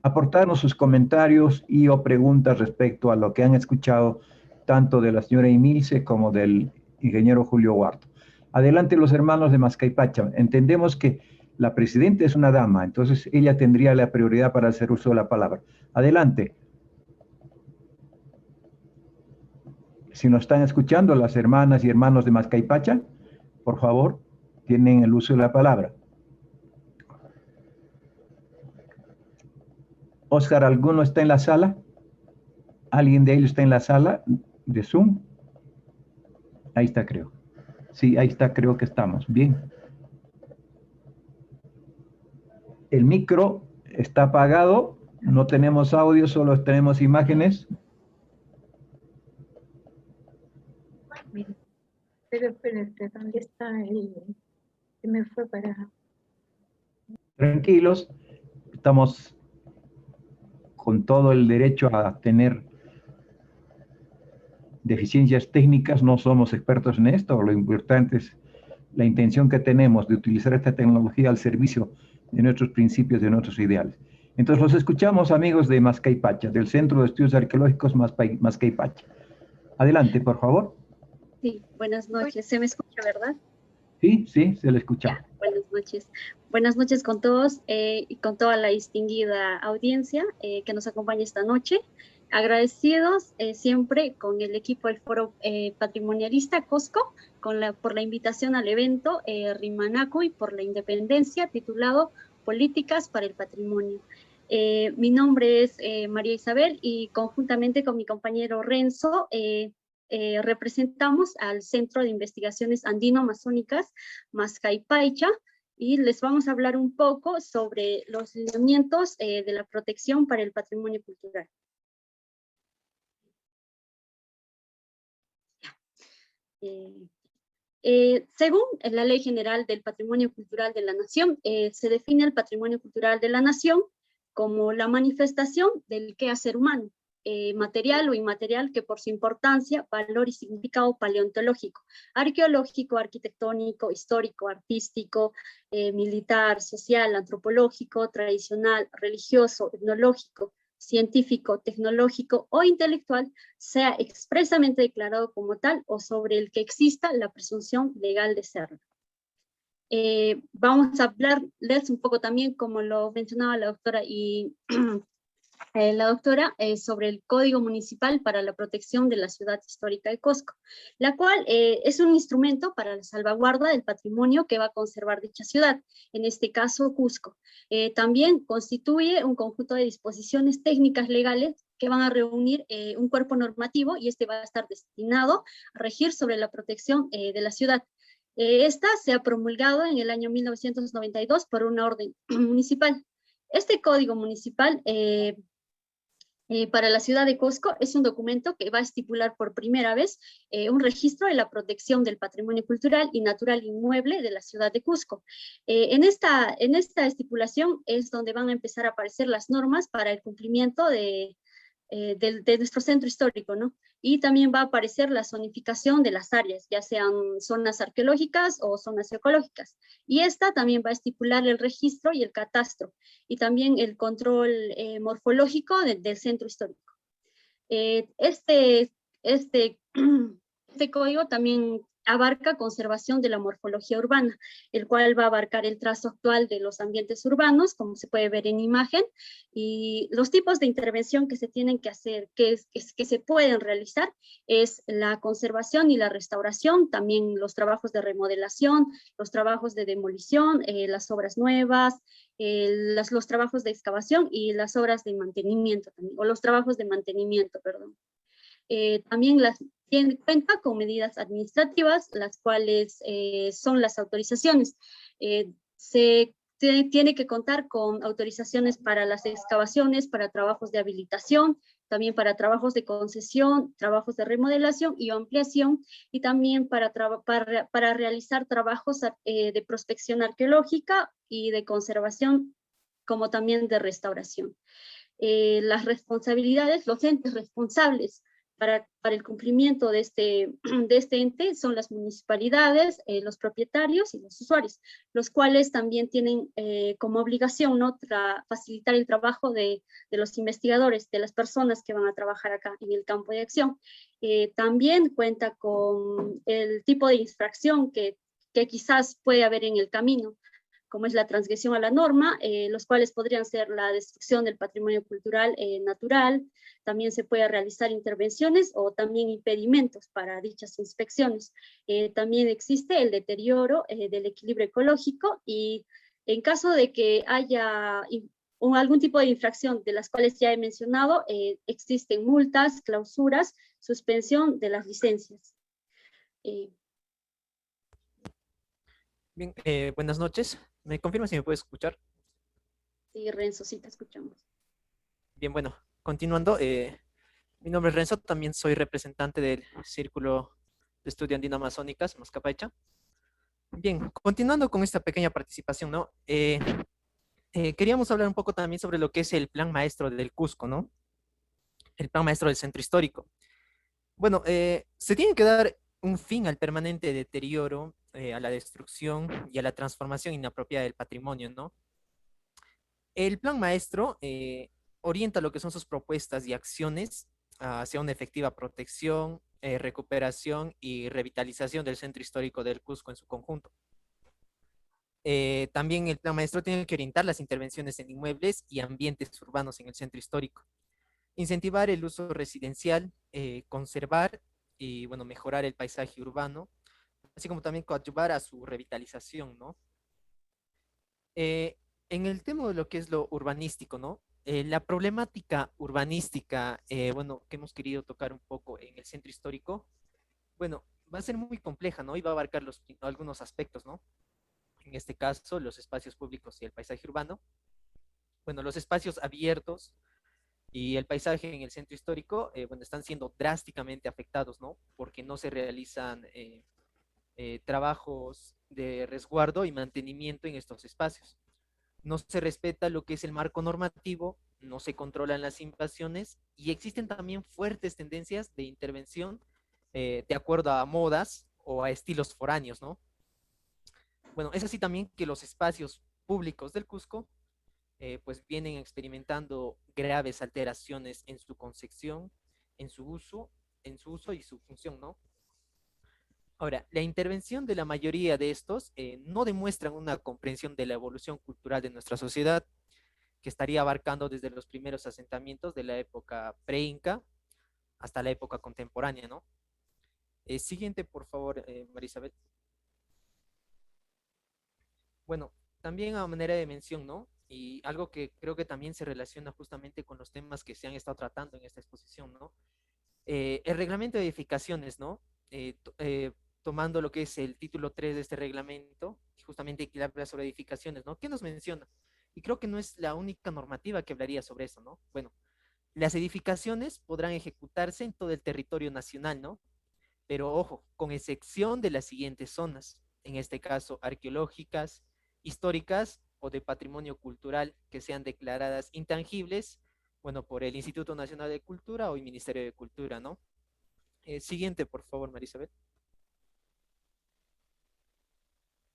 S1: aportarnos sus comentarios y o preguntas respecto a lo que han escuchado tanto de la señora Emilce como del ingeniero Julio Huarto. Adelante los hermanos de Mascaipacha. Entendemos que la presidenta es una dama, entonces ella tendría la prioridad para hacer uso de la palabra. Adelante. Si nos están escuchando las hermanas y hermanos de Mascaipacha, por favor, tienen el uso de la palabra. Oscar, ¿alguno está en la sala? ¿Alguien de ellos está en la sala de Zoom? Ahí está, creo. Sí, ahí está, creo que estamos. Bien. El micro está apagado No tenemos audio, solo tenemos imágenes.
S5: Mire, pero espérate, ¿dónde está el que me fue para?
S1: Tranquilos, estamos con todo el derecho a tener deficiencias técnicas, no somos expertos en esto, lo importante es la intención que tenemos de utilizar esta tecnología al servicio de nuestros principios, de nuestros ideales. Entonces los escuchamos, amigos de Mascaypacha, del Centro de Estudios Arqueológicos Mascaypacha. Adelante, por favor.
S6: Sí, buenas noches. ¿Se me escucha, verdad?
S1: Sí, sí, se le escucha.
S6: Ya, buenas noches. Buenas noches con todos y con toda la distinguida audiencia que nos acompaña esta noche. Agradecidos siempre con el equipo del Foro Patrimonialista COSCO por la invitación al evento Rimanaco y por la independencia titulado Políticas para el Patrimonio. Mi nombre es María Isabel y conjuntamente con mi compañero Renzo representamos al Centro de Investigaciones Andino-Amazónicas Mascaypacha y les vamos a hablar un poco sobre los lineamientos de la protección para el patrimonio cultural. Según la Ley General del Patrimonio Cultural de la Nación, se define el patrimonio cultural de la nación como la manifestación del quehacer humano, material o inmaterial que por su importancia, valor y significado paleontológico, arqueológico, arquitectónico, histórico, artístico, militar, social, antropológico, tradicional, religioso, etnológico, científico, tecnológico o intelectual, sea expresamente declarado como tal o sobre el que exista la presunción legal de serlo. Vamos a hablarles un poco también, como lo mencionaba la doctora sobre el Código Municipal para la Protección de la Ciudad Histórica de Cusco, la cual es un instrumento para la salvaguarda del patrimonio que va a conservar dicha ciudad, en este caso Cusco. También constituye un conjunto de disposiciones técnicas legales que van a reunir un cuerpo normativo y este va a estar destinado a regir sobre la protección de la ciudad. Esta se ha promulgado en el año 1992 por una orden municipal. Este código municipal para la ciudad de Cusco es un documento que va a estipular por primera vez un registro de la protección del patrimonio cultural y natural inmueble de la ciudad de Cusco. En esta estipulación es donde van a empezar a aparecer las normas para el cumplimiento de nuestro centro histórico, ¿no? Y también va a aparecer la zonificación de las áreas, ya sean zonas arqueológicas o zonas ecológicas. Y esta también va a estipular el registro y el catastro, y también el control morfológico del centro histórico. Este código también abarca conservación de la morfología urbana, el cual va a abarcar el trazo actual de los ambientes urbanos, como se puede ver en imagen, y los tipos de intervención que se tienen que hacer, que se pueden realizar, es la conservación y la restauración, también los trabajos de remodelación, los trabajos de demolición, las obras nuevas, los trabajos de excavación y las obras de mantenimiento, también, o los trabajos de mantenimiento, perdón. También cuenta con medidas administrativas, las cuales son las autorizaciones. Tiene que contar con autorizaciones para las excavaciones, para trabajos de habilitación, también para trabajos de concesión, trabajos de remodelación y ampliación, y también para realizar trabajos de prospección arqueológica y de conservación, como también de restauración. Las responsabilidades, los entes responsables para el cumplimiento de este ente son las municipalidades, los propietarios y los usuarios, los cuales también tienen como obligación, ¿no?, facilitar el trabajo de los investigadores, de las personas que van a trabajar acá en el campo de acción. También cuenta con el tipo de infracción que quizás puede haber en el camino, como es la transgresión a la norma, los cuales podrían ser la destrucción del patrimonio cultural natural. También se puede realizar intervenciones o también impedimentos para dichas inspecciones. También existe el deterioro del equilibrio ecológico, y en caso de que haya algún tipo de infracción de las cuales ya he mencionado, existen multas, clausuras, suspensión de las licencias.
S7: Bien, buenas noches. ¿Me confirma si me puede escuchar?
S6: Sí, Renzo, sí te escuchamos.
S7: Bien, bueno, continuando, mi nombre es Renzo, también soy representante del Círculo de Estudio Andino Amazónicas, Mascapaicha. Bien, continuando con esta pequeña participación, ¿no? Queríamos hablar un poco también sobre lo que es el plan maestro del Cusco, ¿no? El plan maestro del centro histórico. Bueno, se tiene que dar un fin al permanente deterioro, a la destrucción y a la transformación inapropiada del patrimonio, ¿no? El plan maestro orienta lo que son sus propuestas y acciones hacia una efectiva protección, recuperación y revitalización del centro histórico del Cusco en su conjunto. También el plan maestro tiene que orientar las intervenciones en inmuebles y ambientes urbanos en el centro histórico, incentivar el uso residencial, conservar y, bueno, mejorar el paisaje urbano, así como también coadyuvar a su revitalización, ¿no? Eh, en el tema de lo que es lo urbanístico, ¿no? La problemática urbanística, bueno, que hemos querido tocar un poco en el centro histórico, bueno, va a ser muy compleja, ¿no? Y va a abarcar algunos aspectos, ¿no? En este caso, los espacios públicos y el paisaje urbano. Bueno, los espacios abiertos y el paisaje en el centro histórico, bueno, están siendo drásticamente afectados, ¿no? Porque no se realizan trabajos de resguardo y mantenimiento en estos espacios. No se respeta lo que es el marco normativo, no se controlan las invasiones y existen también fuertes tendencias de intervención de acuerdo a modas o a estilos foráneos, ¿no? Bueno, es así también que los espacios públicos del Cusco pues vienen experimentando graves alteraciones en su concepción, en su uso, y su función, ¿no? Ahora, la intervención de la mayoría de estos no demuestran una comprensión de la evolución cultural de nuestra sociedad, que estaría abarcando desde los primeros asentamientos de la época pre-inca hasta la época contemporánea, ¿no? Siguiente, por favor, Marisabel. Bueno, también a manera de mención, ¿no? Y algo que creo que también se relaciona justamente con los temas que se han estado tratando en esta exposición, ¿no? El reglamento de edificaciones, ¿no? Tomando lo que es el título 3 de este reglamento, justamente que habla sobre edificaciones, ¿no? ¿Qué nos menciona? Y creo que no es la única normativa que hablaría sobre eso, ¿no? Bueno, las edificaciones podrán ejecutarse en todo el territorio nacional, ¿no? Pero ojo, con excepción de las siguientes zonas, en este caso arqueológicas, históricas o de patrimonio cultural que sean declaradas intangibles, bueno, por el Instituto Nacional de Cultura o el Ministerio de Cultura, ¿no? Siguiente, por favor, Marisabel.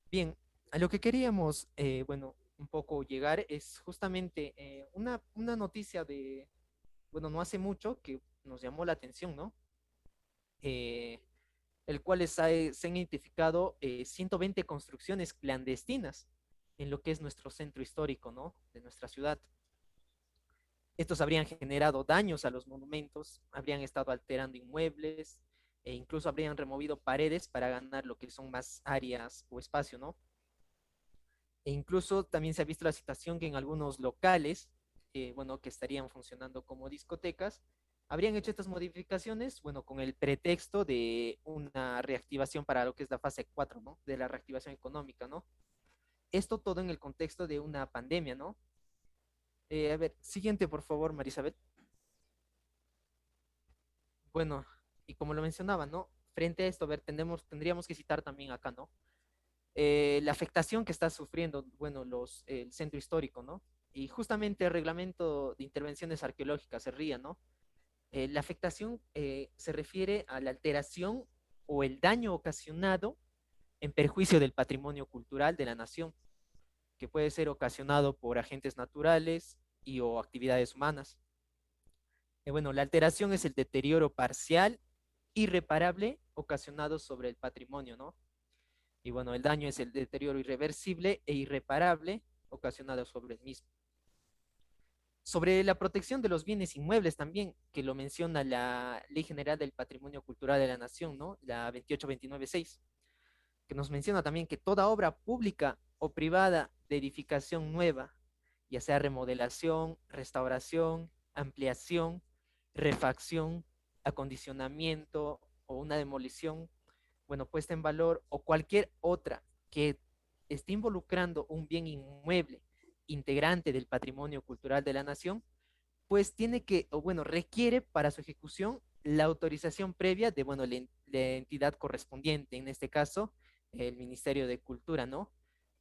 S7: Bien, a lo que queríamos, bueno, un poco llegar es justamente una noticia de, bueno, no hace mucho que nos llamó la atención, ¿no? Eh, el cual se han identificado 120 construcciones clandestinas en lo que es nuestro centro histórico, ¿no? De nuestra ciudad. Estos habrían generado daños a los monumentos, habrían estado alterando inmuebles e incluso habrían removido paredes para ganar lo que son más áreas o espacio, ¿no? E incluso también se ha visto la situación que en algunos locales, bueno, que estarían funcionando como discotecas, habrían hecho estas modificaciones, bueno, con el pretexto de una reactivación para lo que es la fase 4, ¿no? De la reactivación económica, ¿no? Esto todo en el contexto de una pandemia, ¿no? A ver, siguiente, por favor, Marisabel. Bueno, y como lo mencionaba, ¿no? Frente a esto, a ver, tendríamos que citar también acá, ¿no? La afectación que está sufriendo, bueno, el centro histórico, ¿no? Y justamente el reglamento de intervenciones arqueológicas, el RIA, ¿no? La afectación se refiere a la alteración o el daño ocasionado en perjuicio del patrimonio cultural de la nación, que puede ser ocasionado por agentes naturales y o actividades humanas. Bueno, la alteración es el deterioro parcial, irreparable, ocasionado sobre el patrimonio, ¿no? Y bueno, el daño es el deterioro irreversible e irreparable ocasionado sobre el mismo. Sobre la protección de los bienes inmuebles también, que lo menciona la Ley General del Patrimonio Cultural de la Nación, ¿no? La 28296, que nos menciona también que toda obra pública o privada de edificación nueva, ya sea remodelación, restauración, ampliación, refacción, acondicionamiento o una demolición, bueno, puesta en valor o cualquier otra que esté involucrando un bien inmueble integrante del patrimonio cultural de la nación, pues tiene que, o bueno, requiere para su ejecución la autorización previa de, bueno, la entidad correspondiente, en este caso, el Ministerio de Cultura, ¿no?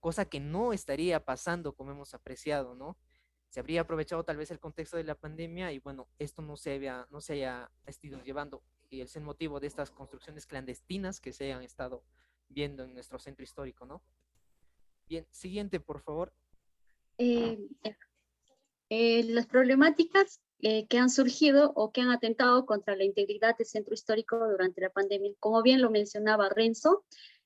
S7: Cosa que no estaría pasando como hemos apreciado, ¿no? Se habría aprovechado tal vez el contexto de la pandemia y bueno, esto no se haya estado llevando, y es el motivo de estas construcciones clandestinas que se han estado viendo en nuestro centro histórico, ¿no? Bien, siguiente, por favor.
S6: Eh, las problemáticas que han surgido o que han atentado contra la integridad del centro histórico durante la pandemia, como bien lo mencionaba Renzo,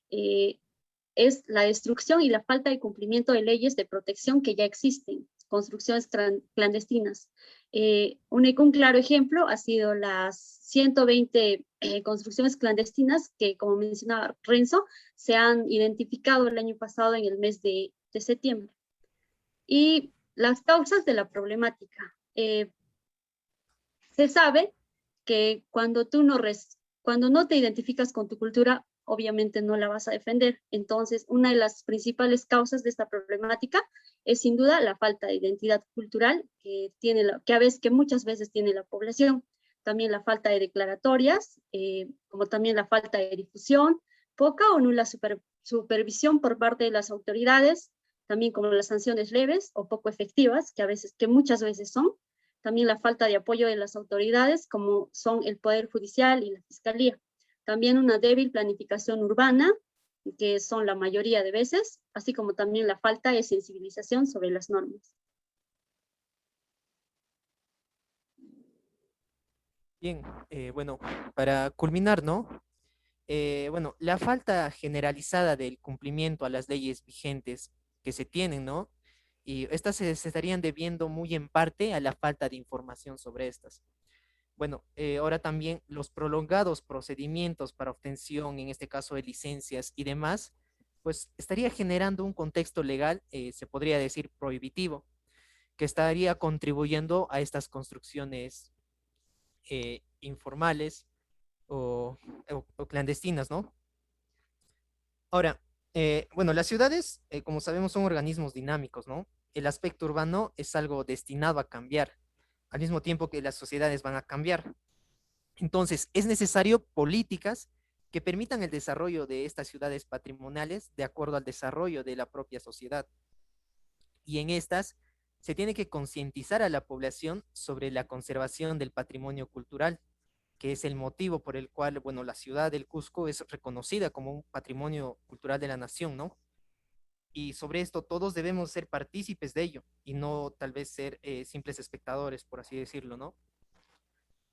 S6: es la destrucción y la falta de cumplimiento de leyes de protección que ya existen, construcciones clandestinas. Un claro ejemplo ha sido las 120 construcciones clandestinas que, como mencionaba Renzo, se han identificado el año pasado en el mes de septiembre. Y las causas de la problemática. Se sabe que cuando no te identificas con tu cultura, obviamente no la vas a defender. Entonces, una de las principales causas de esta problemática es sin duda la falta de identidad cultural que muchas veces tiene la población. También la falta de declaratorias, como también la falta de difusión, poca o nula supervisión por parte de las autoridades, también como las sanciones leves o poco efectivas, que muchas veces son, también la falta de apoyo de las autoridades, como son el Poder Judicial y la Fiscalía. También una débil planificación urbana, que son la mayoría de veces, así como también la falta de sensibilización sobre las normas.
S7: Bien, bueno, para culminar, ¿no? Bueno, la falta generalizada del cumplimiento a las leyes vigentes que se tienen, ¿no? Y estas se estarían debiendo muy en parte a la falta de información sobre estas. Bueno, ahora también los prolongados procedimientos para obtención, en este caso de licencias y demás, pues estaría generando un contexto legal, se podría decir prohibitivo, que estaría contribuyendo a estas construcciones informales o clandestinas, ¿no? Ahora, bueno, las ciudades, como sabemos, son organismos dinámicos, ¿no? El aspecto urbano es algo destinado a cambiar, al mismo tiempo que las sociedades van a cambiar. Entonces, es necesario políticas que permitan el desarrollo de estas ciudades patrimoniales de acuerdo al desarrollo de la propia sociedad. Y en estas se tiene que concientizar a la población sobre la conservación del patrimonio cultural, que es el motivo por el cual, bueno, la ciudad del Cusco es reconocida como un patrimonio cultural de la nación, ¿no? Y sobre esto todos debemos ser partícipes de ello y no tal vez ser simples espectadores, por así decirlo, ¿no?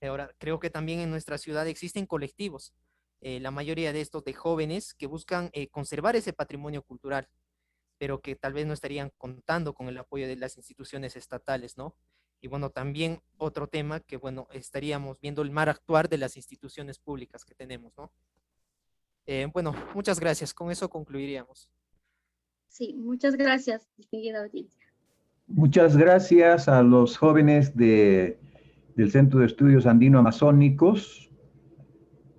S7: Ahora, creo que también en nuestra ciudad existen colectivos, la mayoría de estos de jóvenes que buscan conservar ese patrimonio cultural, pero que tal vez no estarían contando con el apoyo de las instituciones estatales, ¿no? Y bueno, también otro tema que, bueno, estaríamos viendo el mal actuar de las instituciones públicas que tenemos, ¿no? Bueno, muchas gracias. Con eso concluiríamos.
S6: Sí, muchas gracias, distinguida audiencia.
S1: Muchas gracias a los jóvenes del Centro de Estudios Andino Amazónicos,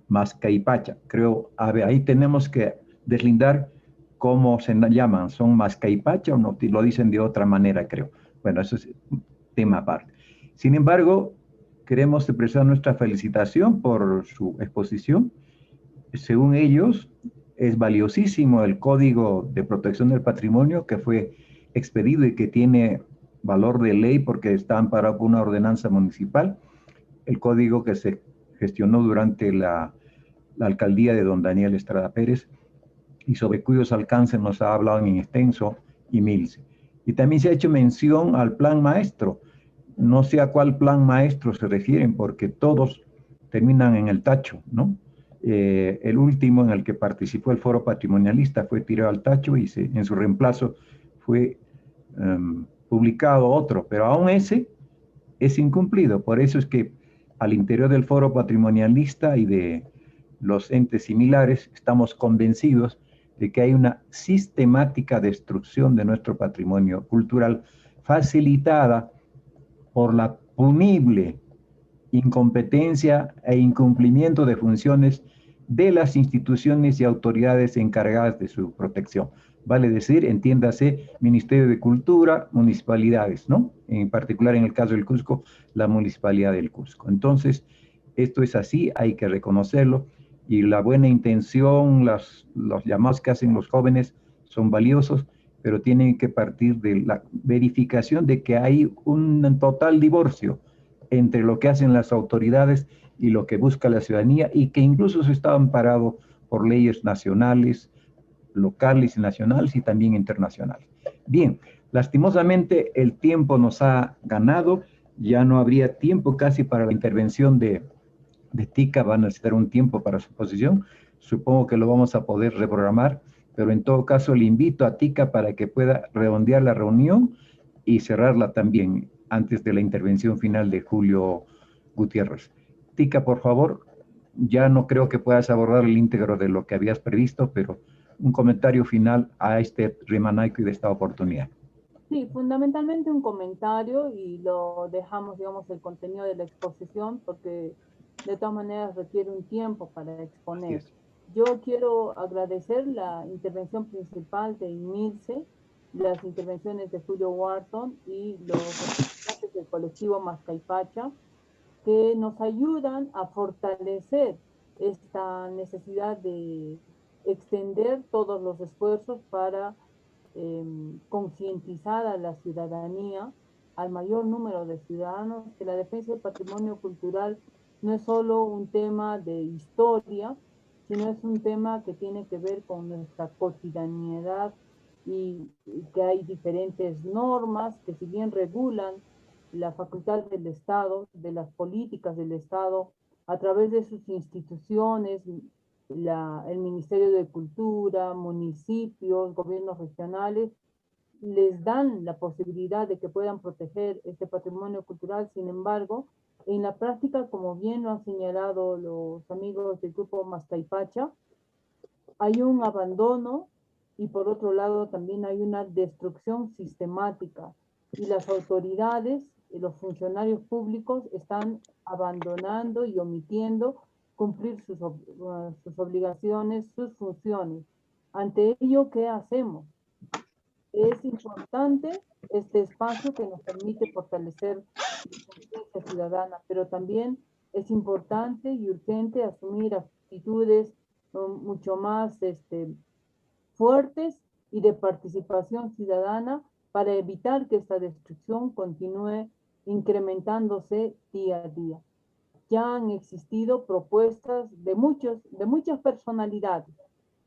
S1: Mascaipacha. Creo, a ver, ahí tenemos que deslindar cómo se llaman. ¿Son Mascaipacha o no? Lo dicen de otra manera, creo. Bueno, eso es un tema aparte. Sin embargo, queremos expresar nuestra felicitación por su exposición. Según ellos, es valiosísimo el Código de Protección del Patrimonio que fue expedido y que tiene valor de ley porque está amparado por una ordenanza municipal, el código que se gestionó durante la alcaldía de don Daniel Estrada Pérez y sobre cuyos alcances nos ha hablado en extenso y Milce. Y también se ha hecho mención al plan maestro. No sé a cuál plan maestro se refieren porque todos terminan en el tacho, ¿no? El último en el que participó el foro patrimonialista fue tirado al tacho y en su reemplazo fue publicado otro, pero aún ese es incumplido. Por eso es que al interior del foro patrimonialista y de los entes similares estamos convencidos de que hay una sistemática destrucción de nuestro patrimonio cultural facilitada por la punible incompetencia e incumplimiento de funciones de las instituciones y autoridades encargadas de su protección. Vale decir, entiéndase, Ministerio de Cultura, municipalidades, ¿no? En particular, en el caso del Cusco, la Municipalidad del Cusco. Entonces, esto es así, hay que reconocerlo, y la buena intención, los llamados que hacen los jóvenes son valiosos, pero tienen que partir de la verificación de que hay un total divorcio entre lo que hacen las autoridades y lo que busca la ciudadanía, y que incluso se está amparado por leyes nacionales, locales y nacionales, y también internacionales. Bien, lastimosamente el tiempo nos ha ganado, ya no habría tiempo casi para la intervención de Tika, va a necesitar un tiempo para su posición, supongo que lo vamos a poder reprogramar, pero en todo caso le invito a Tika para que pueda redondear la reunión y cerrarla también antes de la intervención final de Julio Gutiérrez. Tika, por favor, ya no creo que puedas abordar el íntegro de lo que habías previsto, pero un comentario final a este remanaico y de esta oportunidad.
S8: Sí, fundamentalmente un comentario, y lo dejamos, digamos, el contenido de la exposición, porque de todas maneras requiere un tiempo para exponer. Yo quiero agradecer la intervención principal de Emilce, las intervenciones de Julio Wharton y los representantes del colectivo Mascaypacha, que nos ayudan a fortalecer esta necesidad de extender todos los esfuerzos para concientizar a la ciudadanía, al mayor número de ciudadanos, que la defensa del patrimonio cultural no es solo un tema de historia, sino es un tema que tiene que ver con nuestra cotidianidad, y que hay diferentes normas que, si bien regulan la facultad del Estado, de las políticas del Estado, a través de sus instituciones, el Ministerio de Cultura, municipios, gobiernos regionales, les dan la posibilidad de que puedan proteger este patrimonio cultural. Sin embargo, en la práctica, como bien lo han señalado los amigos del grupo Mascaypacha, hay un abandono, y por otro lado también hay una destrucción sistemática, y las autoridades y los funcionarios públicos están abandonando y omitiendo cumplir sus obligaciones, sus funciones. Ante ello, ¿qué hacemos? Es importante este espacio que nos permite fortalecer la conciencia ciudadana, pero también es importante y urgente asumir actitudes mucho más fuertes y de participación ciudadana, para evitar que esta destrucción continúe incrementándose día a día. Ya han existido propuestas de muchas personalidades.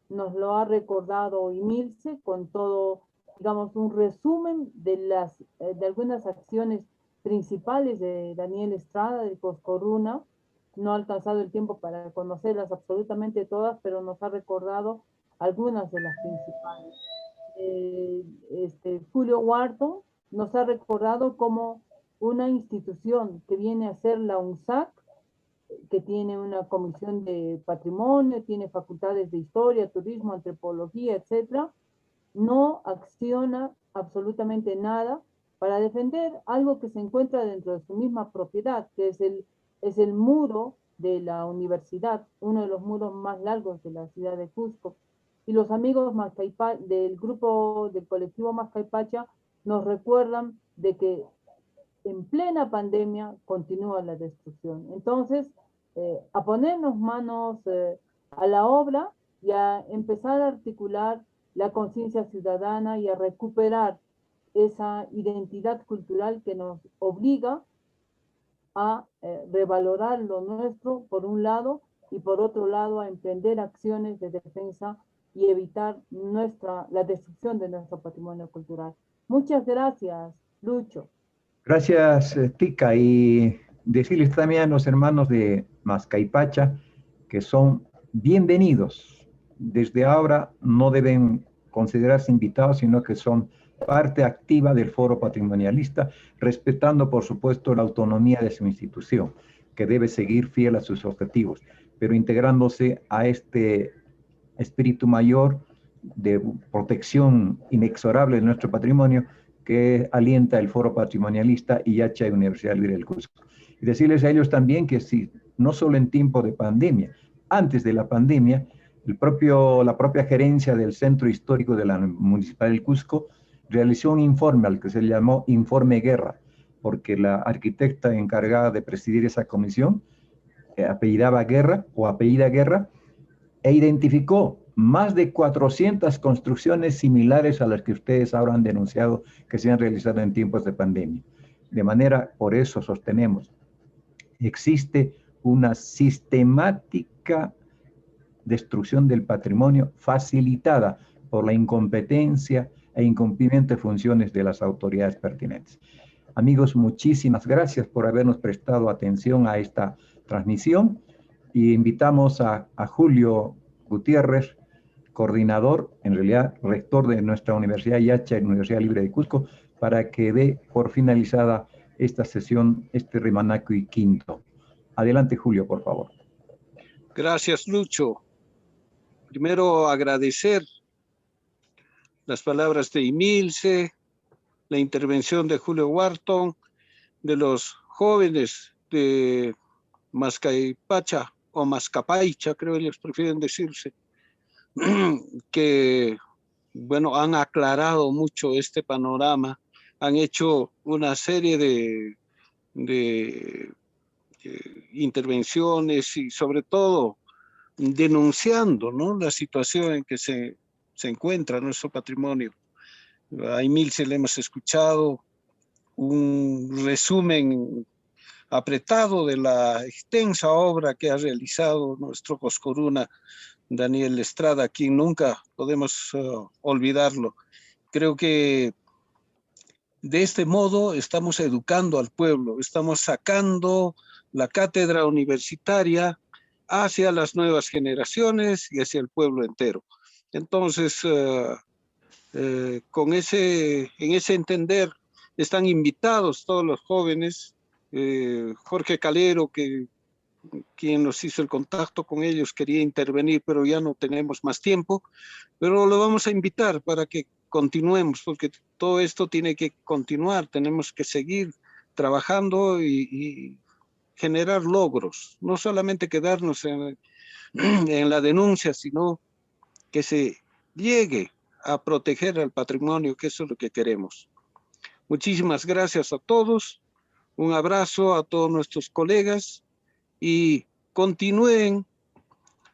S8: Nos lo ha recordado Emilce con todo, digamos, un resumen de algunas acciones principales de Daniel Estrada, de Coscorruna. No ha alcanzado el tiempo para conocerlas absolutamente todas, pero nos ha recordado algunas de las principales. Julio Wharton nos ha recordado como una institución que viene a ser la UNSAC, que tiene una comisión de patrimonio, tiene facultades de historia, turismo, antropología, etcétera, no acciona absolutamente nada para defender algo que se encuentra dentro de su misma propiedad, que es el muro de la universidad, uno de los muros más largos de la ciudad de Cusco. Y los amigos del grupo, del colectivo Mascaypacha, nos recuerdan de que en plena pandemia continúa la destrucción. Entonces, a ponernos manos a la obra, y a empezar a articular la conciencia ciudadana y a recuperar esa identidad cultural que nos obliga a revalorar lo nuestro, por un lado, y por otro lado a emprender acciones de defensa y evitar la destrucción de nuestro patrimonio cultural. Muchas gracias, Lucho.
S1: Gracias, Tika, y decirles también a los hermanos de Mascaypacha que son bienvenidos. Desde ahora no deben considerarse invitados, sino que son parte activa del foro patrimonialista, respetando, por supuesto, la autonomía de su institución, que debe seguir fiel a sus objetivos, pero integrándose a este espíritu mayor de protección inexorable de nuestro patrimonio que alienta el foro patrimonialista y Yacha Universidad Libre del Cusco. Y decirles a ellos también que si, no solo en tiempo de pandemia, antes de la pandemia, la propia gerencia del Centro Histórico de la Municipal del Cusco realizó un informe al que se llamó Informe Guerra, porque la arquitecta encargada de presidir esa comisión apellida Guerra, e identificó más de 400 construcciones similares a las que ustedes ahora han denunciado que se han realizado en tiempos de pandemia. De manera, por eso sostenemos, existe una sistemática destrucción del patrimonio facilitada por la incompetencia e incumplimiento de funciones de las autoridades pertinentes. Amigos, muchísimas gracias por habernos prestado atención a esta transmisión y invitamos a Julio Gutiérrez, coordinador, en realidad rector de nuestra Universidad Yacha, Universidad Libre de Cusco, para que dé por finalizada esta sesión, este Rimanacui quinto. Adelante, Julio, por favor.
S9: Gracias, Lucho. Primero, agradecer las palabras de Emilce, la intervención de Julio Wharton, de los jóvenes de Mascaipacha o Mascapaicha, creo ellos prefieren decirse, que, bueno, han aclarado mucho este panorama, han hecho una serie de intervenciones y sobre todo denunciando, ¿no?, la situación en que se encuentra nuestro patrimonio. A Emilce le hemos escuchado un resumen apretado de la extensa obra que ha realizado nuestro Coscoruna Daniel Estrada, quien nunca podemos olvidarlo. Creo que de este modo estamos educando al pueblo, estamos sacando la cátedra universitaria hacia las nuevas generaciones y hacia el pueblo entero. Entonces, en ese entender, están invitados todos los jóvenes. Jorge Calero, quien nos hizo el contacto con ellos, quería intervenir, pero ya no tenemos más tiempo, pero lo vamos a invitar para que continuemos, porque todo esto tiene que continuar, tenemos que seguir trabajando y generar logros, no solamente quedarnos en la denuncia, sino que se llegue a proteger al patrimonio, que eso es lo que queremos. Muchísimas gracias a todos, un abrazo a todos nuestros colegas y continúen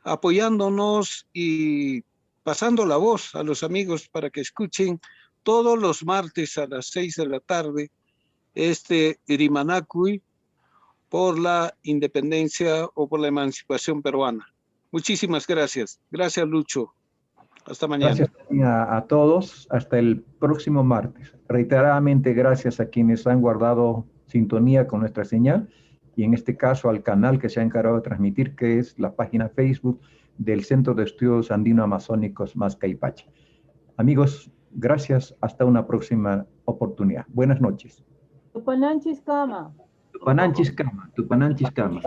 S9: apoyándonos y pasando la voz a los amigos para que escuchen todos los martes a las 6 de la tarde este Rimanacui por la independencia o por la emancipación peruana. Muchísimas gracias. Gracias, Lucho. Hasta mañana.
S1: Gracias a todos. Hasta el próximo martes. Reiteradamente gracias a quienes han guardado sintonía con nuestra señal y en este caso al canal que se ha encargado de transmitir, que es la página Facebook del Centro de Estudios Andino-Amazónicos Mascaipacha. Amigos, gracias. Hasta una próxima oportunidad. Buenas noches.
S8: Tupananchis Kama.
S1: Tupananchis Kama. Tupananchis Kama.